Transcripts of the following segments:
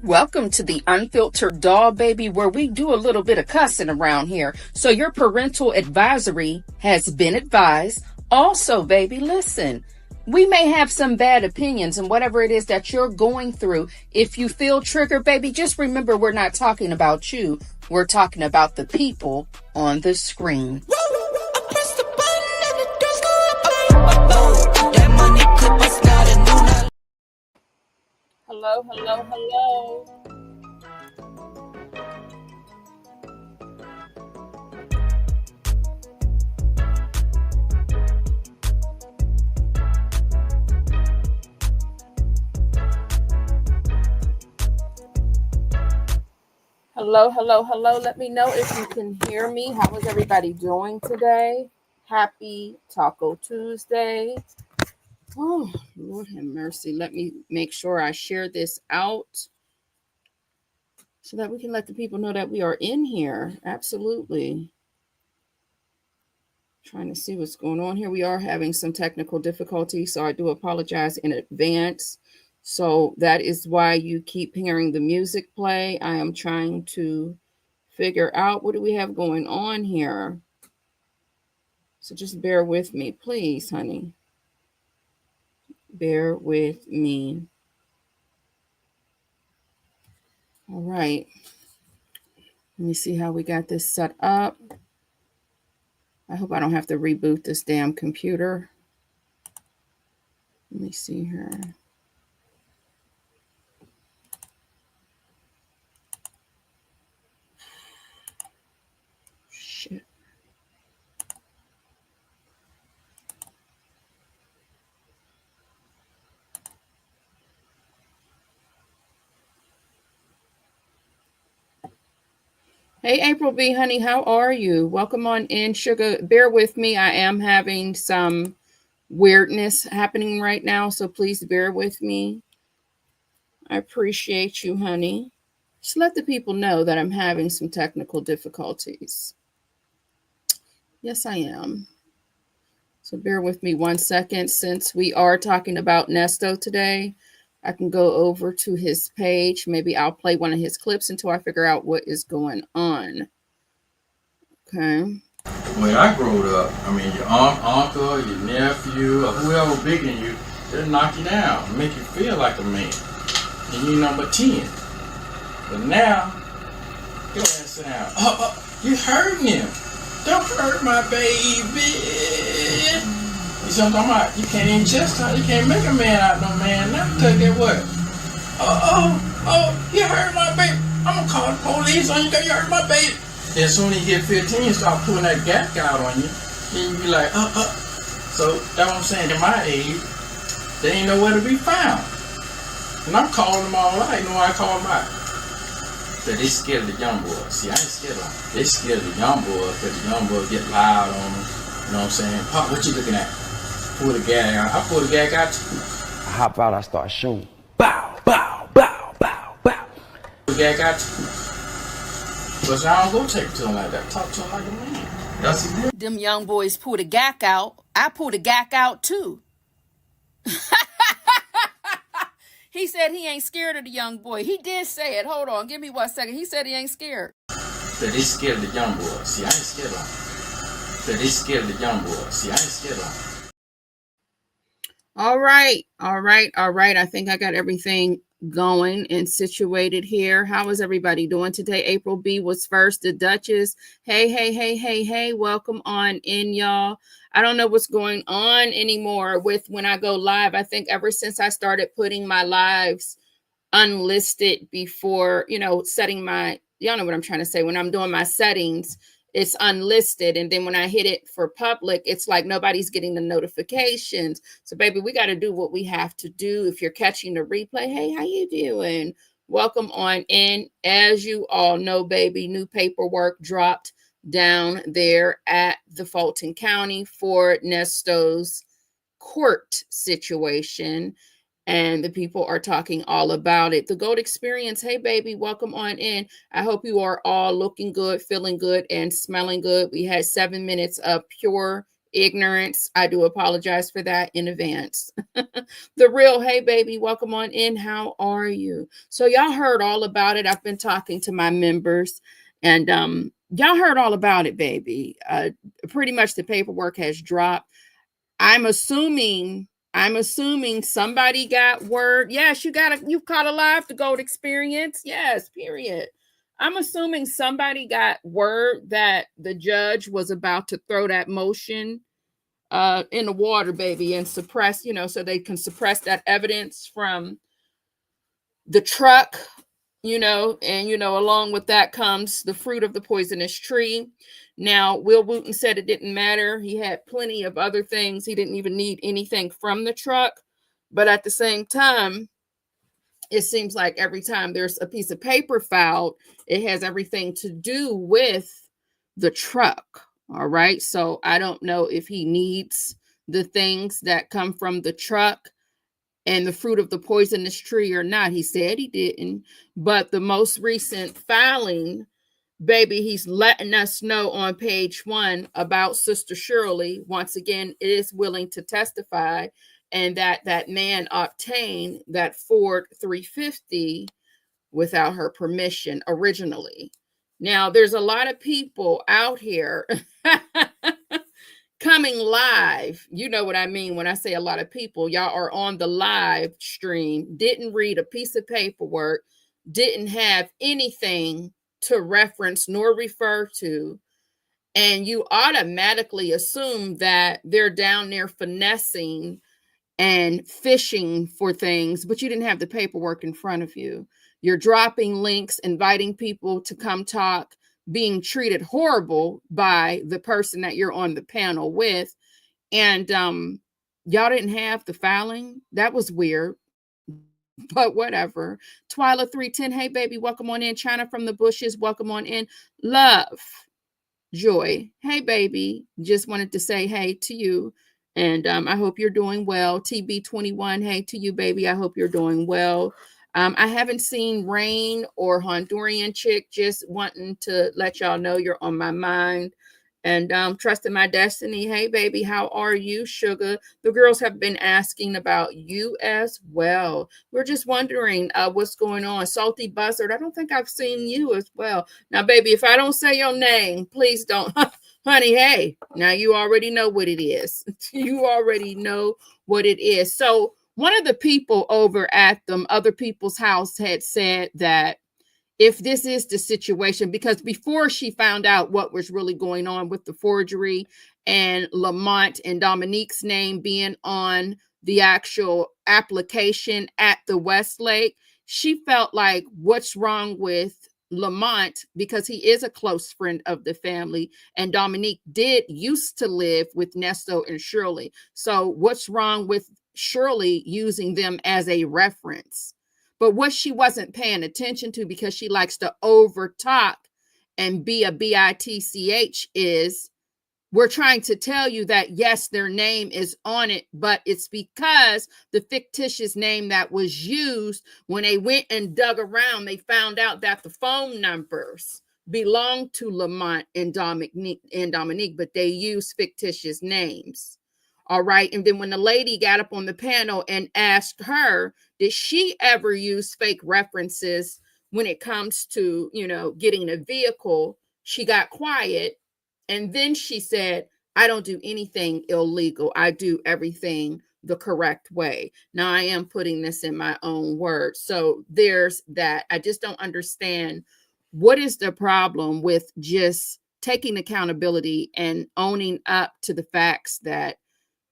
Welcome to the Unfiltered Doll, baby, where we do a little bit of cussing around here. So your parental advisory has been advised. Also, baby, listen, we may have some bad opinions and whatever it is that you're going through. If you feel triggered, baby, just remember we're not talking about you. We're talking about the people on the screen. Hello, hello, hello. Hello, hello, hello. Let me know if you can hear me. How is everybody doing today? Happy Taco Tuesday. Oh, Lord have mercy. Let me make sure I share this out so that we can let the people know that we are in here. Absolutely. Trying to see what's going on here. We are having some technical difficulties, so I do apologize in advance. So that is why you keep hearing the music play. I am trying to figure out what do we have going on here. So just bear with me, please, honey. Bear with me. All right. Let me see how we got this set up. I hope I don't have to reboot this damn computer. Let me see here. Shit. Hey, April B, honey, how are you? Welcome on in, sugar. Bear with me. I am having some weirdness happening right now, so please bear with me. I appreciate you, honey. Just let the people know that I'm having some technical difficulties. Yes, I am. So bear with me 1 second. Since we are talking about Nesto today, I can go over to his page. Maybe I'll play one of his clips until I figure out what is going on. Okay. The way I grew up, I mean, your aunt, uncle, your nephew, or whoever bigger than you, they'll knock you down, make you feel like a man. And you're number 10. But now, go ahead and sit down. You hurting him. Don't hurt my baby. You see what I'm talking about? You can't even chastise. You can't make a man out no man. Now tell you what. You hurt my baby. I'm gonna call the police on you because you hurt my baby. Then soon as you get 15, you start pulling that gack out on you. Then you be like, So that's what I'm saying. At my age, they ain't nowhere to be found. And I'm calling them all out. You know why I call them out? So they scared of the young boys. See, I ain't scared of them. They scared of the young boys because the young boys get loud on them. You know what I'm saying? Pop, what you looking at? Pull the gag out. I pull the gag out too. I hop out, I start shooting. Bow, bow, bow, bow, bow. Pull the gag out too. But I don't go take to him like that. Talk to him like a man. That's it. Them young boys pull the gack out. I pull the gack out too. He said he ain't scared of the young boy. He did say it. Hold on. Give me 1 second. He said he ain't scared. That he's scared of the young boy. See, I ain't scared of him. That he's scared of the young boy. See, I ain't scared of him. All right. All right. All right. I think I got everything going and situated here. How is everybody doing today? April B was first. The Duchess. Hey, hey, hey, hey, hey. Welcome on in, y'all. I don't know what's going on anymore with when I go live. I think ever since I started putting my lives unlisted before, setting my, y'all know what I'm trying to say. When I'm doing my settings, it's unlisted. And then when I hit it for public, it's like nobody's getting the notifications. So baby, we got to do what we have to do. If you're catching the replay, hey, how you doing? Welcome on in. As you all know, baby, new paperwork dropped down there at the Fulton County for Nesto's court situation. And the people are talking all about it. The Gold Experience. Hey, baby, welcome on in. I hope you are all looking good, feeling good, and smelling good. We had 7 minutes of pure ignorance. I do apologize for that in advance. The Real. Hey, baby, welcome on in. How are you? So y'all heard all about it. I've been talking to my members, and y'all heard all about it, baby. Pretty much the paperwork has dropped. I'm assuming somebody got word. Yes, you caught alive the Gold Experience. Yes, period. I'm assuming somebody got word that the judge was about to throw that motion in the water, baby, and suppress, so they can suppress that evidence from the truck, and along with that comes the fruit of the poisonous tree. Now, Will Wooten said it didn't matter. He had plenty of other things. He didn't even need anything from the truck. But at the same time, it seems like every time there's a piece of paper filed, it has everything to do with the truck. All right. So I don't know if he needs the things that come from the truck and the fruit of the poisonous tree or not. He said he didn't. But the most recent filing, baby, he's letting us know on page 1 about Sister Shirley, once again, is willing to testify, and that man obtained that Ford 350 without her permission originally. Now, there's a lot of people out here coming live. You know what I mean when I say a lot of people. Y'all are on the live stream, didn't read a piece of paperwork, didn't have anything to reference nor refer to, and you automatically assume that they're down there finessing and fishing for things, but you didn't have the paperwork in front of you. You're dropping links, inviting people to come talk, being treated horrible by the person that you're on the panel with. And y'all didn't have the filing. That was weird, but whatever. Twyla 310, hey baby, welcome on in. China from the bushes, welcome on in. Love, Joy, hey baby, just wanted to say hey to you. And I hope you're doing well. TB21, hey to you, baby. I hope you're doing well. I haven't seen Rain or Honduran Chick, just wanting to let y'all know you're on my mind. And trusting my destiny. Hey, baby, how are you, Sugar? The girls have been asking about you as well. We're just wondering what's going on. Salty Buzzard, I don't think I've seen you as well. Now, baby, if I don't say your name, please don't. Honey, hey, now you already know what it is. You already know what it is. So one of the people over at them other people's house had said that if this is the situation, because before she found out what was really going on with the forgery and Lamont and Dominique's name being on the actual application at the Westlake, she felt like, what's wrong with Lamont, because he is a close friend of the family, and Dominique did used to live with Nesto and Shirley. So what's wrong with Shirley using them as a reference? But what she wasn't paying attention to, because she likes to over talk and be a bitch, is we're trying to tell you that, yes, their name is on it, but it's because the fictitious name that was used, when they went and dug around, they found out that the phone numbers belonged to Lamont and Dominique, but they used fictitious names. All right. And then when the lady got up on the panel and asked her, Did she ever use fake references when it comes to, getting a vehicle? She got quiet and then she said, I don't do anything illegal. I do everything the correct way. Now, I am putting this in my own words. So there's that. I just don't understand what is the problem with just taking accountability and owning up to the facts that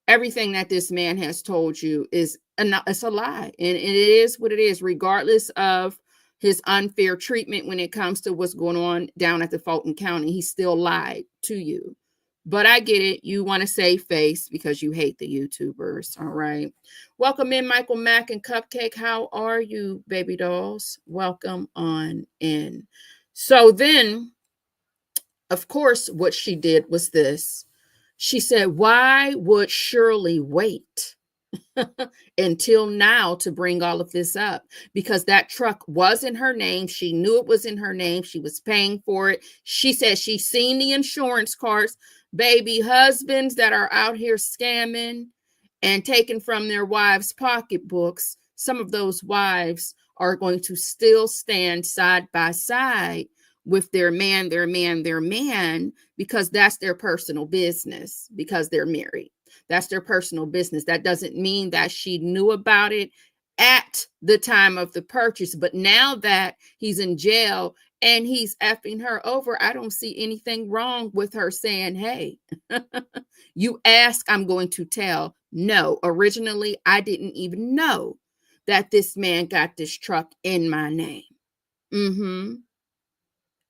everything that this man has told you is it's a lie. And it is what it is, regardless of his unfair treatment when it comes to what's going on down at the Fulton County. He still lied to you. But I get it. You want to save face because you hate the YouTubers. All right. Welcome in, Michael Mack and Cupcake. How are you, baby dolls? Welcome on in. So then, of course, what she did was this. She said, why would Shirley wait until now to bring all of this up? Because that truck was in her name. She knew it was in her name. She was paying for it. She said she's seen the insurance cards. Baby, husbands that are out here scamming and taking from their wives' pocketbooks, some of those wives are going to still stand side by side with their man, because that's their personal business, because they're married. That's their personal business. That doesn't mean that she knew about it at the time of the purchase. But now that he's in jail and he's effing her over, I don't see anything wrong with her saying, hey, you ask, I'm going to tell. No, originally, I didn't even know that this man got this truck in my name.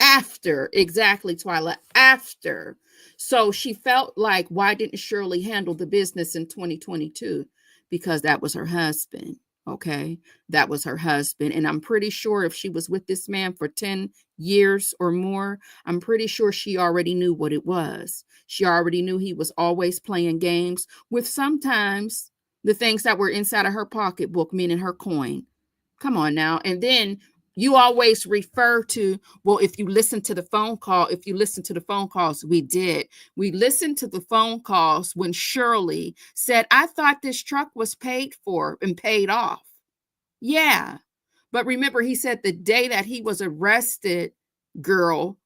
After, exactly, Twyla, after. So she felt like, why didn't Shirley handle the business in 2022? Because that was her husband. Okay, that was her husband. And I'm pretty sure if she was with this man for 10 years or more, I'm pretty sure she already knew what it was. She already knew he was always playing games with sometimes the things that were inside of her pocketbook, meaning her coin. Come on now. And then you always refer to, well, if you listen to the phone call, we did. We listened to the phone calls when Shirley said, I thought this truck was paid for and paid off. Yeah. But remember, he said the day that he was arrested, girl,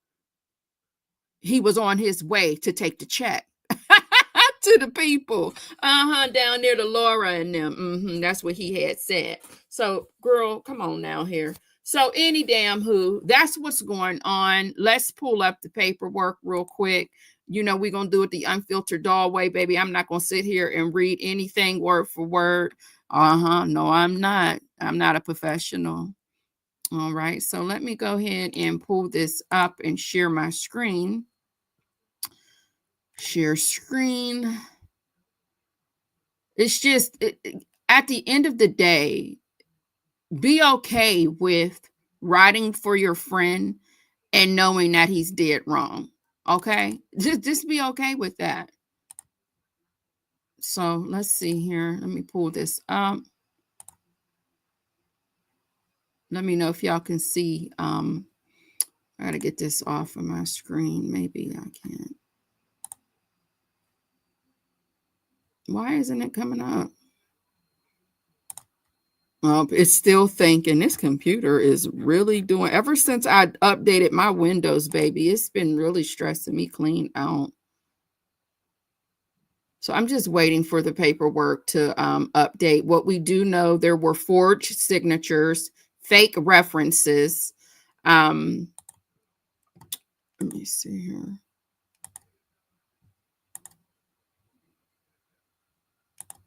he was on his way to take the check to the people. Down there to Laura and them. That's what he had said. So, girl, come on now here. So any damn who, that's what's going on. Let's pull up the paperwork real quick. We're going to do it the unfiltered doll way, baby. I'm not going to sit here and read anything word for word. No, I'm not. I'm not a professional. All right. So let me go ahead and pull this up and share my screen. Share screen. It's just, at the end of the day, be okay with riding for your friend and knowing that he's dead wrong. Okay? Just be okay with that. So let's see here. Let me pull this up. Let me know if y'all can see. I got to get this off of my screen. Maybe I can't. Why isn't it coming up? It's still thinking. This computer is really doing, ever since I updated my Windows, baby, it's been really stressing me clean out. So I'm just waiting for the paperwork to update. What we do know, there were forged signatures, fake references. Let me see here.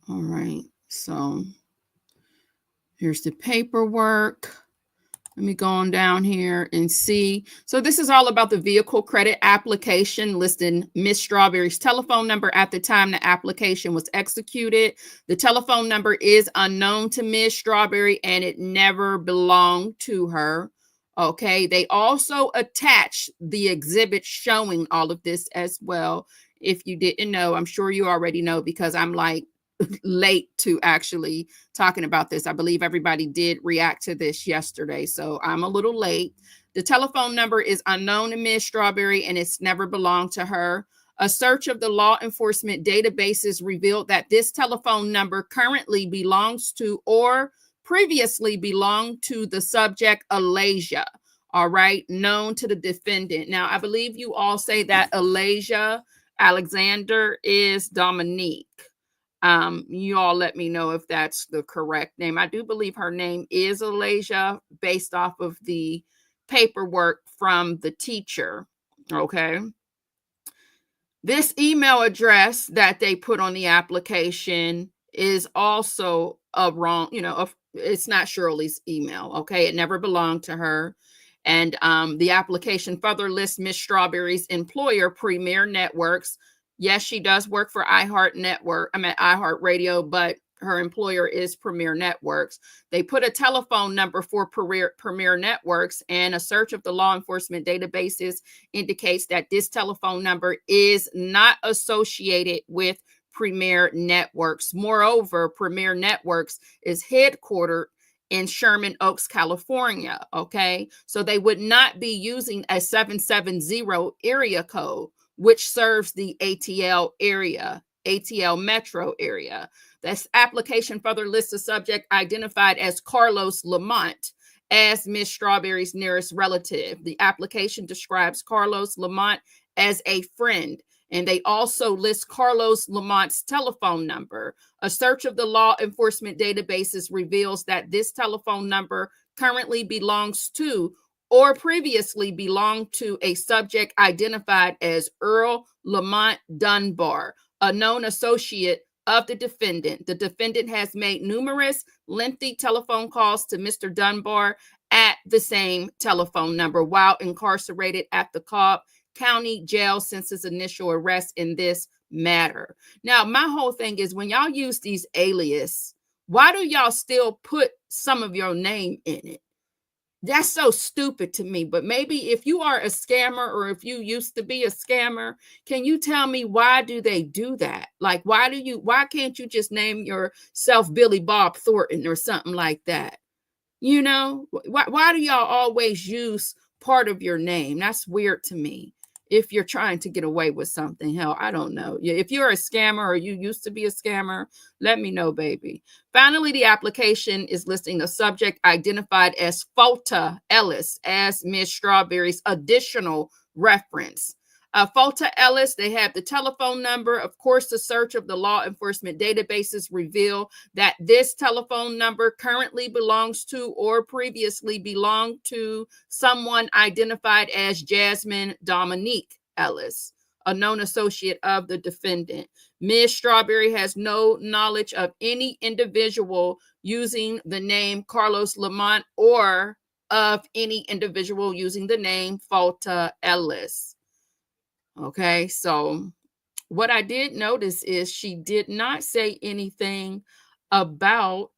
All right. So here's the paperwork. Let me go on down here and see. So this is all about the vehicle credit application, listing Miss Strawberry's telephone number at the time the application was executed. The telephone number is unknown to Miss Strawberry and it never belonged to her. Okay. They also attached the exhibit showing all of this as well. If you didn't know, I'm sure you already know because I'm like late to actually talking about this. I believe everybody did react to this yesterday, so I'm a little late. The telephone number is unknown to Ms. Strawberry and it's never belonged to her. A search of the law enforcement databases revealed that this telephone number currently belongs to or previously belonged to the subject Alasia, all right, known to the defendant. Now, I believe you all say that Alasia Alexander is Dominique. You all let me know if that's the correct name. I do believe her name is Alasia based off of the paperwork from the teacher, okay? This email address that they put on the application is also a wrong, it's not Shirley's email, okay? It never belonged to her. And the application further lists Miss Strawberry's employer, Premier Networks. Yes, she does work for iHeart Radio, but her employer is Premier Networks. They put a telephone number for Premier Networks, and a search of the law enforcement databases indicates that this telephone number is not associated with Premier Networks. Moreover, Premier Networks is headquartered in Sherman Oaks, California, okay? So they would not be using a 770 area code, which serves the ATL metro area. This application further lists a subject identified as Carlos Lamont as Miss Strawberry's nearest relative. The application describes Carlos Lamont as a friend, and they also list Carlos Lamont's telephone number. A search of the law enforcement databases reveals that this telephone number currently belongs to or previously belonged to a subject identified as Earl Lamont Dunbar, a known associate of the defendant. The defendant has made numerous lengthy telephone calls to Mr. Dunbar at the same telephone number while incarcerated at the Cobb County Jail since his initial arrest in this matter. Now, my whole thing is when y'all use these alias, why do y'all still put some of your name in it? That's so stupid to me. But maybe if you are a scammer or if you used to be a scammer, can you tell me why do they do that? Like, why can't you just name yourself Billy Bob Thornton or something like that? Why do y'all always use part of your name? That's weird to me. If you're trying to get away with something, hell, I don't know. If you're a scammer or you used to be a scammer, let me know, baby. Finally, the application is listing a subject identified as Fulta Ellis as Miss Strawberry's additional reference. Fulta Ellis, they have the telephone number. Of course, the search of the law enforcement databases reveal that this telephone number currently belongs to or previously belonged to someone identified as Jasmine Dominique Ellis, a known associate of the defendant. Ms. Strawberry has no knowledge of any individual using the name Carlos Lamont or of any individual using the name Fulta Ellis. Okay, so what I did notice is she did not say anything about,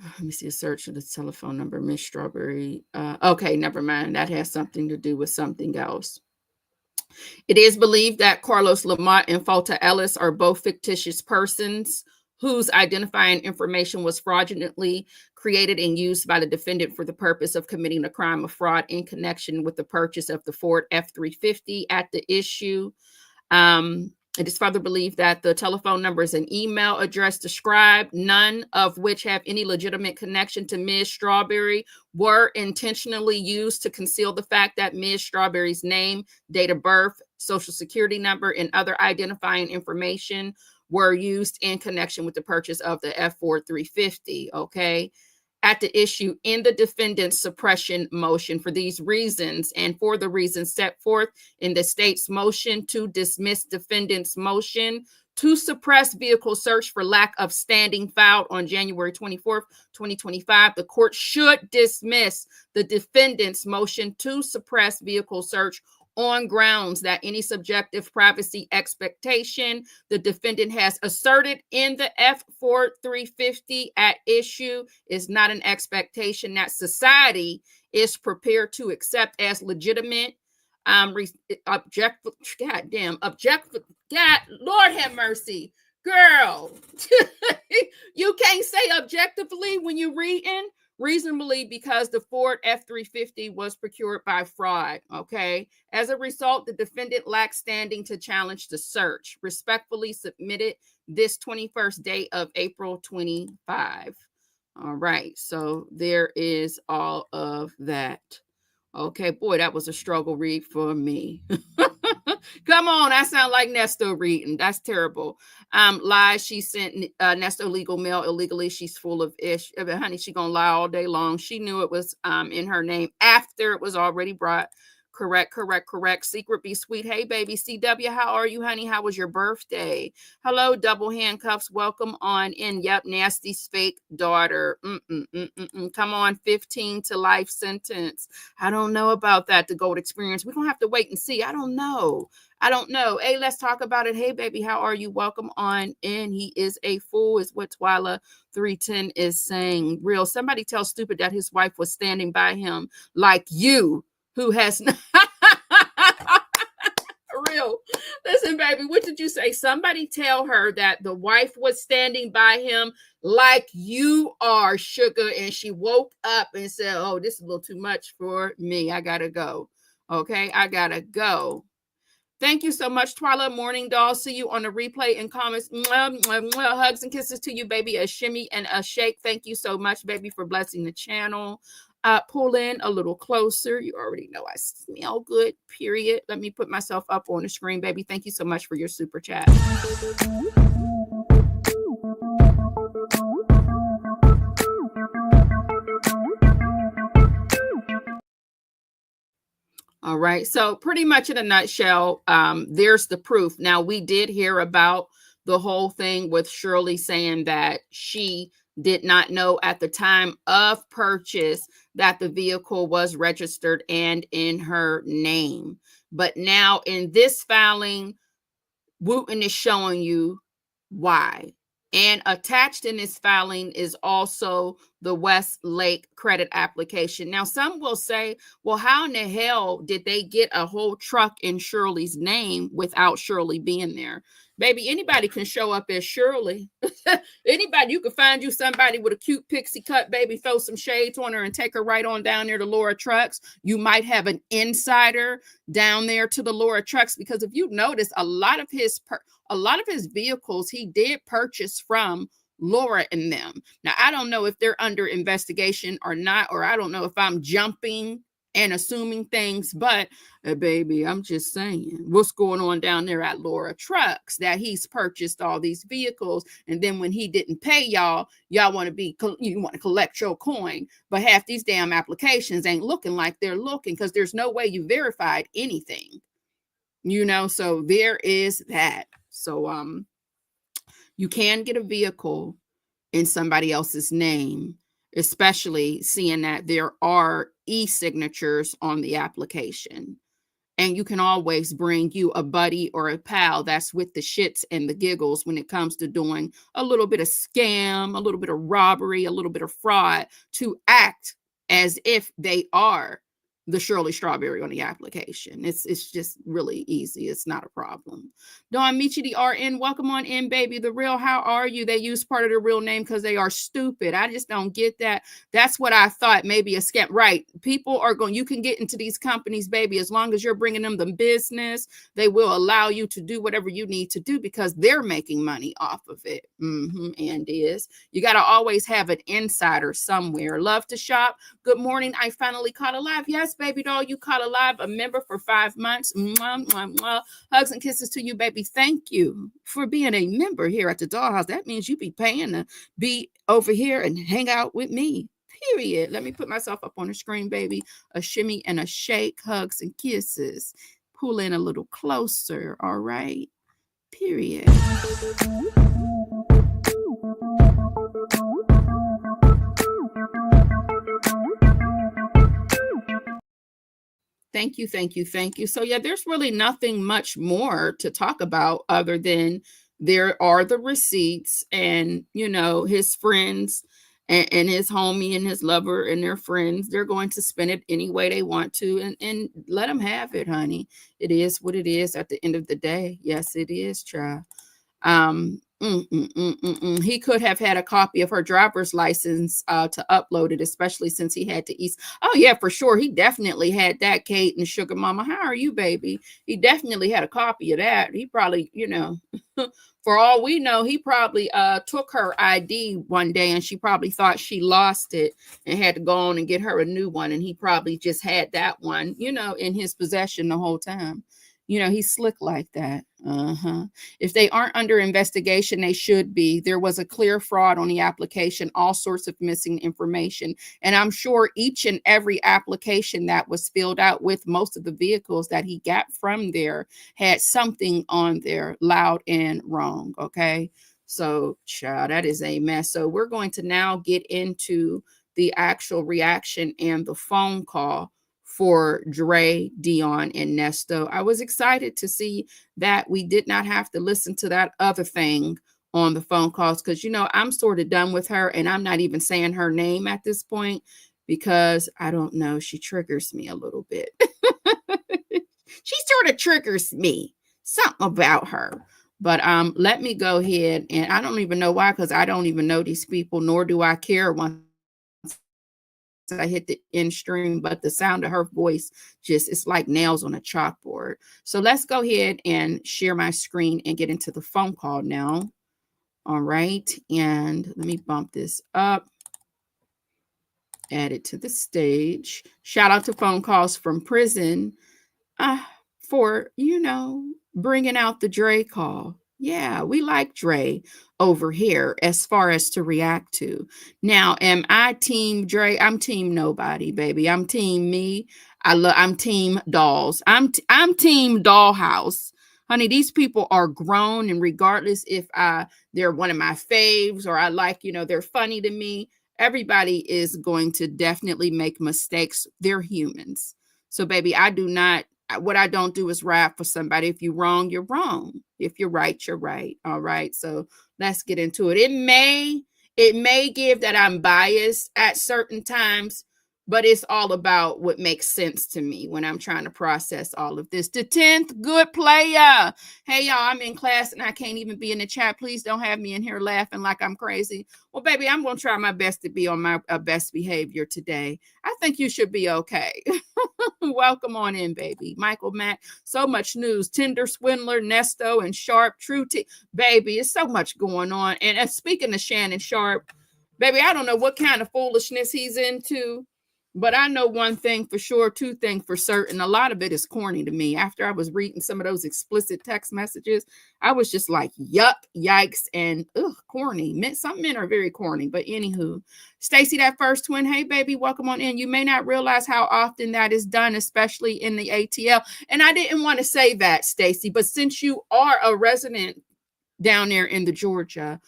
let me see a search of the telephone number, Miss Strawberry. Okay, never mind. That has something to do with something else. It is believed that Carlos Lamont and Fulta Ellis are both fictitious persons whose identifying information was fraudulently created and used by the defendant for the purpose of committing a crime of fraud in connection with the purchase of the Ford F-350 at the issue. It is further believed that the telephone numbers and email address described, none of which have any legitimate connection to Ms. Strawberry, were intentionally used to conceal the fact that Ms. Strawberry's name, date of birth, social security number, and other identifying information were used in connection with the purchase of the Ford 350, okay, at the issue in the defendant's suppression motion. For these reasons and for the reasons set forth in the state's motion to dismiss defendant's motion to suppress vehicle search for lack of standing filed on January 24th, 2025, the court should dismiss the defendant's motion to suppress vehicle search on grounds that any subjective privacy expectation the defendant has asserted in the Ford 350 at issue is not an expectation that society is prepared to accept as legitimate, objective, God, Lord have mercy, girl. You can't say objectively when you're reading. reasonably because the Ford F-350 was procured by fraud, okay? As a result, the defendant lacks standing to challenge the search. Respectfully submitted this 21st day of April 25. All right, so there is all of that. Okay, boy, that was a struggle read for me. Come on, I sound like Nesto reading. That's terrible. Lies, she sent Nesto legal mail illegally. She's full of ish. I mean, honey, she gonna lie all day long. She knew it was in her name after it was already brought. Correct. Secret be sweet. Hey, baby. CW, how are you, honey? How was your birthday? Hello, double handcuffs. Welcome on in. Yep, Nasty's fake daughter. Come on, 15 to life sentence. I don't know about that, the gold experience. We're going to have to wait and see. I don't know. Hey, let's talk about it. Hey, baby, how are you? Welcome on in. He is a fool, is what Twyla 310 is saying. Real. Somebody tell Stupid that his wife was standing by him like you, who has not. Real. Listen, baby, what did you say? Somebody tell her that the wife was standing by him like you are, sugar. And she woke up and said, oh, this is a little too much for me. I gotta go. Okay, I gotta go. Thank you so much, Twyla Morning Doll. See you on the replay and comments. Mwah, mwah, mwah. Hugs and kisses to you, baby. A shimmy and a shake. Thank you so much, baby, for blessing the channel. Pull in a little closer. You already know I smell good, period. Let me put myself up on the screen, baby. Thank you so much for your super chat. All right. So pretty much in a nutshell, there's the proof. Now, we did hear about the whole thing with Shirley saying that she did not know at the time of purchase that the vehicle was registered and in her name. But now in this filing, Wooten is showing you why. And attached in this filing is also the Westlake credit application. Now, some will say, well, how in the hell did they get a whole truck in Shirley's name without Shirley being there? Baby, anybody can show up as Shirley. Anybody, you can find you somebody with a cute pixie cut, baby, throw some shades on her and take her right on down there to Laura Trucks. You might have an insider down there to the Laura Trucks, because if you notice, a lot of his vehicles he did purchase from Laura and them. Now, I don't know if they're under investigation or not, or I don't know if I'm jumping and assuming things, but baby, I'm just saying what's going on down there at Laura Trucks, that he's purchased all these vehicles, and then when he didn't pay y'all want to collect your coin, but half these damn applications ain't looking like they're looking, because there's no way you verified anything, so there is that. So you can get a vehicle in somebody else's name, especially seeing that there are e-signatures on the application. And you can always bring you a buddy or a pal that's with the shits and the giggles when it comes to doing a little bit of scam, a little bit of robbery, a little bit of fraud, to act as if they are the Shirley Strawberry on the application. It's just really easy. It's not a problem. Dawn Michi, the RN, welcome on in, baby. The real, how are you? They use part of the real name because they are stupid. I just don't get that. That's what I thought, maybe a scam. Right. People are going, you can get into these companies, baby, as long as you're bringing them the business, they will allow you to do whatever you need to do because they're making money off of it. And you got to always have an insider somewhere. Love to shop. Good morning. I finally caught alive. Yes, baby doll, you caught alive, a member for 5 months. Mwah, mwah, mwah. Hugs and kisses to you, baby. Thank you for being a member here at the Dollhouse. That means you be paying to be over here and hang out with me. Period. Let me put myself up on the screen, baby. A shimmy and a shake. Hugs and kisses. Pull in a little closer. All right. Period. Thank you. So yeah, there's really nothing much more to talk about other than there are the receipts and, his friends and his homie and his lover and their friends, they're going to spend it any way they want to and let them have it, honey. It is what it is at the end of the day. Yes, it is, child. He could have had a copy of her driver's license to upload it, especially since he had to eat. Oh, yeah, for sure. He definitely had that, Kate and Sugar Mama. How are you, baby? He definitely had a copy of that. He probably, for all we know, he probably took her ID one day and she probably thought she lost it and had to go on and get her a new one. And he probably just had that one, in his possession the whole time. He's slick like that. If they aren't under investigation, they should be. There was a clear fraud on the application, all sorts of missing information. And I'm sure each and every application that was filled out with most of the vehicles that he got from there had something on there loud and wrong. Okay. So, child, that is a mess. So we're going to now get into the actual reaction and the phone call for Dre, Dion, and Nesto. I was excited to see that we did not have to listen to that other thing on the phone calls because, I'm sort of done with her and I'm not even saying her name at this point because I don't know. She triggers me a little bit. She sort of triggers me. Something about her. But let me go ahead, and I don't even know why because I don't even know these people, nor do I care once I hit the end stream, but the sound of her voice it's like nails on a chalkboard. So let's go ahead and share my screen and get into the phone call now. All right. And let me bump this up. Add it to the stage. Shout out to phone calls from prison for, bringing out the Dre call. Yeah, we like Dre over here as far as to react to. Now, am I team Dre? I'm team nobody, baby. I'm team me. I'm team dolls. I'm team Dollhouse. Honey, these people are grown, and regardless if they're one of my faves or I like, they're funny to me, everybody is going to definitely make mistakes. They're humans. So, baby, what I don't do is rap for somebody. If you're wrong, you're wrong. If you're right, you're right. All right. So let's get into it. It may give that I'm biased at certain times, but it's all about what makes sense to me when I'm trying to process all of this. The 10th good player. Hey, y'all, I'm in class and I can't even be in the chat. Please don't have me in here laughing like I'm crazy. Well, baby, I'm going to try my best to be on my best behavior today. I think you should be okay. Welcome on in, baby. Michael Mack, so much news. Tinder swindler, Nesto, and Sharp, True T. Baby, it's so much going on. And speaking of Shannon Sharp, baby, I don't know what kind of foolishness he's into, but I know one thing for sure, two things for certain. A lot of it is corny to me. After I was reading some of those explicit text messages, I was just like, yuck, yikes, and corny. Some men are very corny, but anywho. Stacy, that first twin, hey, baby, welcome on in. You may not realize how often that is done, especially in the ATL. And I didn't want to say that, Stacy, but since you are a resident down there in the Georgia,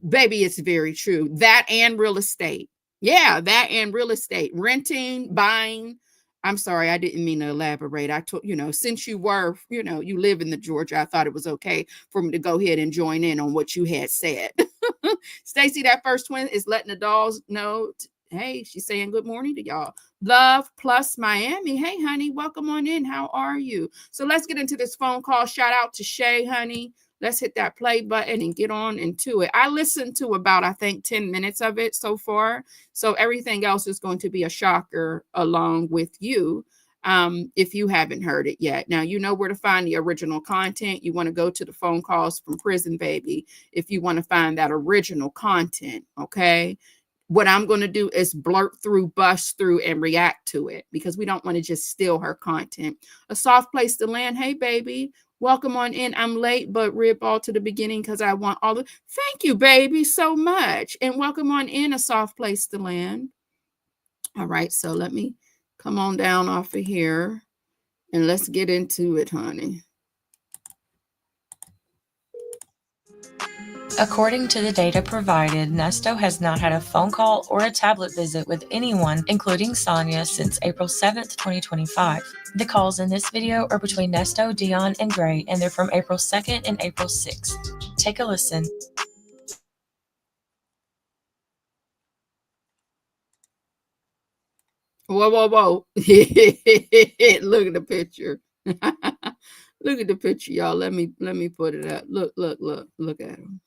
baby, it's very true. That and real estate. Yeah, that and real estate, renting, buying. I'm sorry, I didn't mean to elaborate. I told, since you were, you live in the Georgia, I thought it was okay for me to go ahead and join in on what you had said. Stacy, that first twin is letting the dolls know. Hey, she's saying good morning to y'all. Love plus Miami. Hey, honey, welcome on in. How are you? So let's get into this phone call. Shout out to Shay, honey. Let's hit that play button and get on into it. I listened to about, I think, 10 minutes of it so far. So everything else is going to be a shocker along with you if you haven't heard it yet. Now, you know where to find the original content. You want to go to the phone calls from prison, baby, if you want to find that original content, okay? What I'm going to do is blurt through, bust through, and react to it because we don't want to just steal her content. A soft place to land. Hey, baby. Welcome on in. I'm late, but rip all to the beginning because I want all the. Thank you, baby, so much. And welcome on in. A soft place to land. All right. So let me come on down off of here and let's get into it, honey. According to the data provided, Nesto has not had a phone call or a tablet visit with anyone, including Sonia, since April 7th, 2025. The calls in this video are between Nesto, Dion, and Dre, and they're from April 2nd and April 6th. Take a listen. Whoa. Look at the picture. Look at the picture, y'all. Let me put it up. Look at him.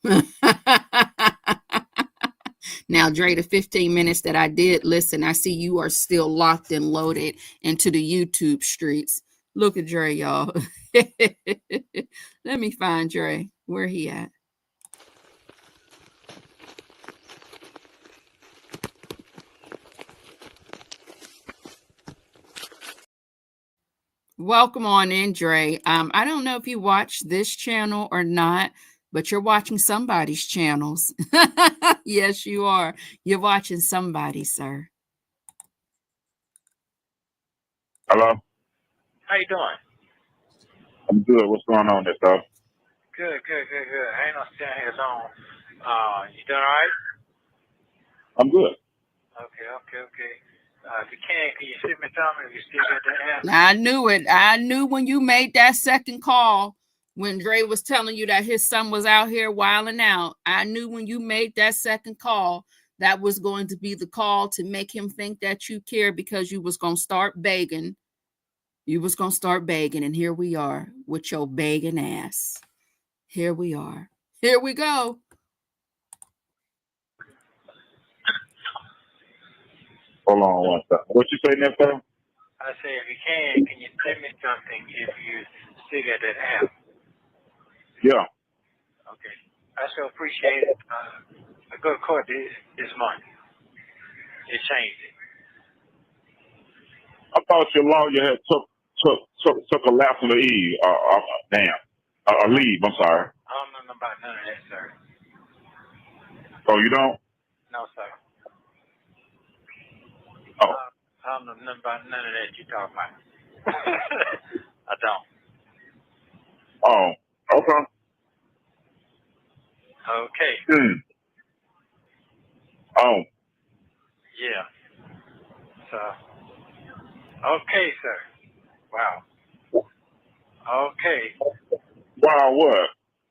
Now, Dre, the 15 minutes that I did listen, I see you are still locked and loaded into the YouTube streets. Look at Dre, y'all. Let me find Dre. Where he at? Welcome on in, Dre. I don't know if you watch this channel or not, but you're watching somebody's channels. Yes, you are. You're watching somebody, sir. Hello? How you doing? I'm good. What's going on there, dog? Good. I ain't no standing here long. You doing all right? I'm good. Okay. If you can you send me something if you still got the app? I knew it. I knew when you made that second call, when Dre was telling you that his son was out here wilding out. I knew when you made that second call, that was going to be the call to make him think that you care, because you was going to start begging. You was going to start begging, and here we are with your begging ass. Here we are. Here we go. Hold on one second. What you say, Nesto? I say if you can you send me something if you still got that app? Yeah. Okay. I sure appreciate it. I go to court this month. It changed it. I thought your lawyer had took a lapse on the eve. A leave. I'm sorry. I don't know nothing about none of that, sir. Oh, you don't? No, sir. Oh. I don't know nothing about none of that you talking about. I don't. Oh. Okay. Okay. Oh. Yeah. So. Okay, sir. Wow. Okay. Wow, what?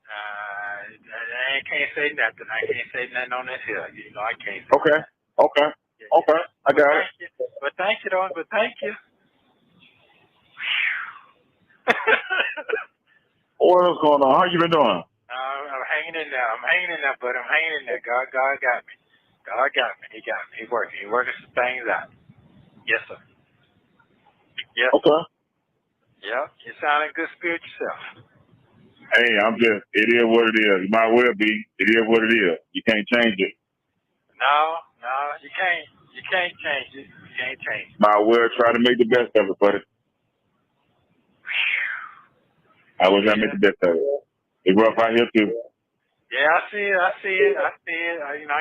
I can't say nothing. I can't say nothing on this here. You know, I can't say Okay. nothing. Okay. Yeah. Okay. I got it. But thank you, though. But thank you. What's going on? How you been doing? I'm hanging in there, but I'm hanging in there. God got me. God got me. He got me. He working some things out. Yes, sir. Yes. Okay. Yeah. You sound in good spirit yourself. Hey, it is what it is. It might well be. It is what it is. You can't change it. No, you can't. You can't change it. You can't change it. Might well try to make the best of it, buddy. I will try to make the best of it. It's rough out here, too. Yeah, I see it. I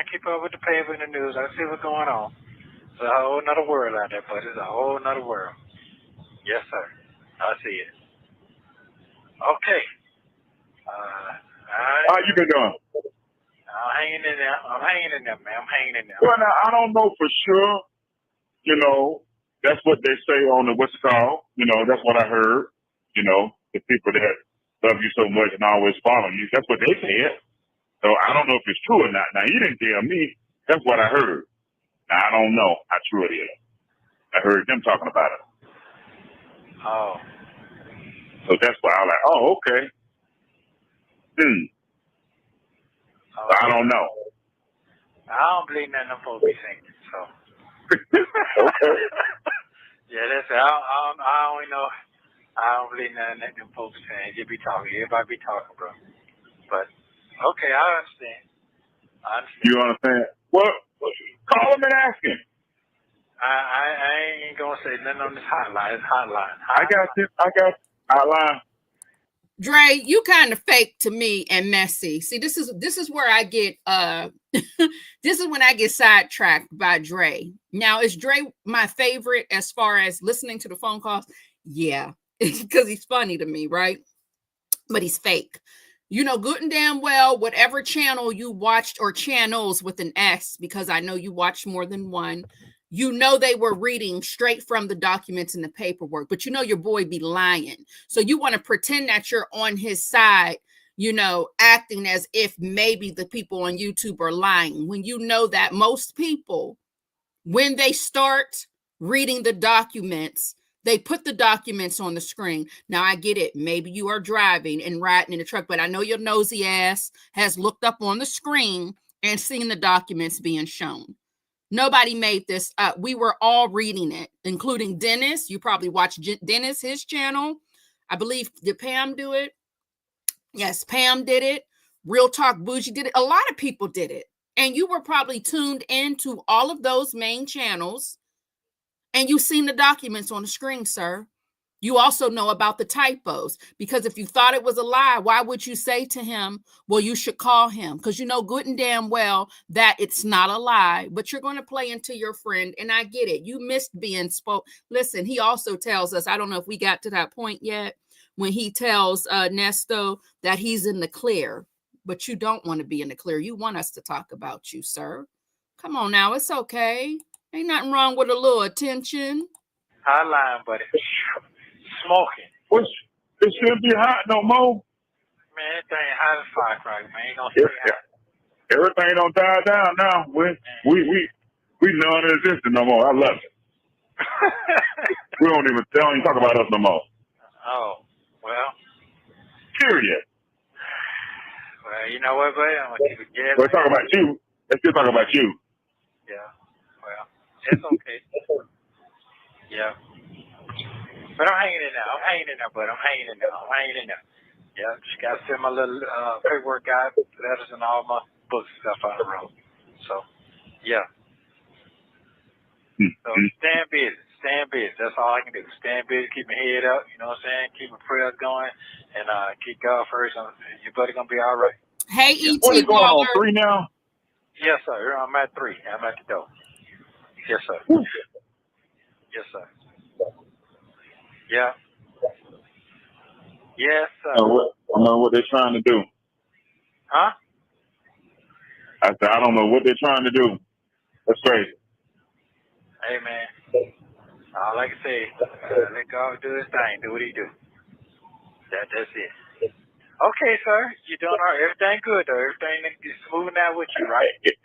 keep up with the paper and the news. I see what's going on. It's a whole nother world out there, but it's a whole nother world. Yes, sir. I see it. Okay. How you been doing? I'm hanging in there, man. I'm hanging in there. Well, now, I don't know for sure. You know, that's what they say on the what's it called. You know, that's what I heard. You know, the people that love you so much and always follow you. That's what they said. So I don't know if it's true or not. Now, he didn't tell me. That's what I heard. Now, I don't know how true it is. I heard them talking about it. Oh. So that's why I was like, oh, okay. So I don't know. I don't believe nothing them folks be saying, so. Okay. Yeah, that's it. I only know. I don't believe nothing that them folks saying. They be talking. Everybody be talking, bro. But, okay, I understand. You understand? Well, call him and ask him. I ain't going to say nothing on this hotline. It's hotline. I got you. Hotline. Dre, you kind of fake to me and messy. See, this is where I get this is when I get sidetracked by Dre. Now, is Dre my favorite as far as listening to the phone calls? Yeah, because he's funny to me, right? But he's fake. You know good and damn well whatever channel you watched, or channels with an S, because I know you watched more than one. You know they were reading straight from the documents and the paperwork, but you know your boy be lying. So you want to pretend that you're on his side, you know, acting as if maybe the people on YouTube are lying, when you know that most people, when they start reading the documents, They put the documents on the screen. Now, I get it. Maybe you are driving and riding in a truck, but I know your nosy ass has looked up on the screen and seen the documents being shown. Nobody made this up. We were all reading it, including Dennis. You probably watched Dennis, his channel. I believe, did Pam do it? Yes, Pam did it. Real Talk Bougie did it. A lot of people did it. And you were probably tuned into all of those main channels, and you've seen the documents on the screen, sir. You also know about the typos, because if you thought it was a lie, why would you say to him, well, you should call him? Because you know good and damn well that it's not a lie, but you're going to play into your friend. And I get it. You missed being spoke. Listen, he also tells us, I don't know if we got to that point yet, when he tells Nesto that he's in the clear, but you don't want to be in the clear. You want us to talk about you, sir. Come on now. It's okay. Ain't nothing wrong with a little attention. Hotline, buddy. Smoking. Which, it shouldn't be hot no more. Man, it ain't hot as firecracker, man. Ain't gonna stay hot. Everything don't die down now. We non-existent no more. I love it. We don't even talk about us no more. Oh, well. Period. Well, you know what, buddy? I'm gonna keep it dead. Let's talk about you. Let's still talk about you. Yeah. Well, it's okay. Yeah. But I'm hanging in there. I'm hanging in there, bud. I'm hanging in there. Yeah, just got to send my little paperwork guy, letters, and all my books and stuff on the road. So, yeah. So, stand busy. That's all I can do. Stand busy, keep my head up, you know what I'm saying? Keep my prayers going, and keep God first. Your buddy going to be all right. Hey, E.T. What is going on, 3 now? Yes, sir. I'm at 3. I'm at the door. Yes, sir. Yes, sir. Yeah. Yes, sir. I don't know what they're trying to do. Huh? I said, I don't know what they're trying to do. That's crazy. Hey, man. All I can say, let God do his thing. Do what he do. That's it. Okay, sir. You doing all right? Everything good, though. Everything is moving out with you, right? It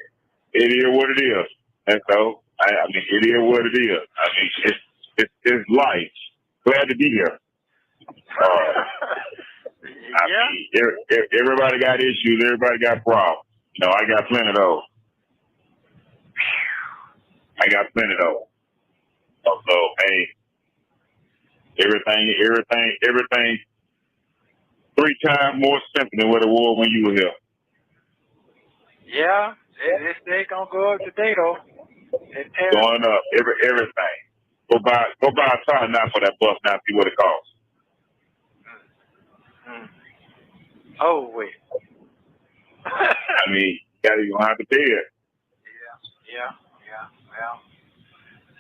is what it is. And so, I mean, it is what it is. I mean, it's life. Glad to be here. I mean, everybody got issues. Everybody got problems. You know, I got plenty of those. So, hey, everything 3 times more simple than what it was when you were here. Yeah, this day gonna go up today though. Going up, everything. Go buy a tire now for that bus now. See what it costs. Oh wait. I mean, you gonna have to pay it. Yeah.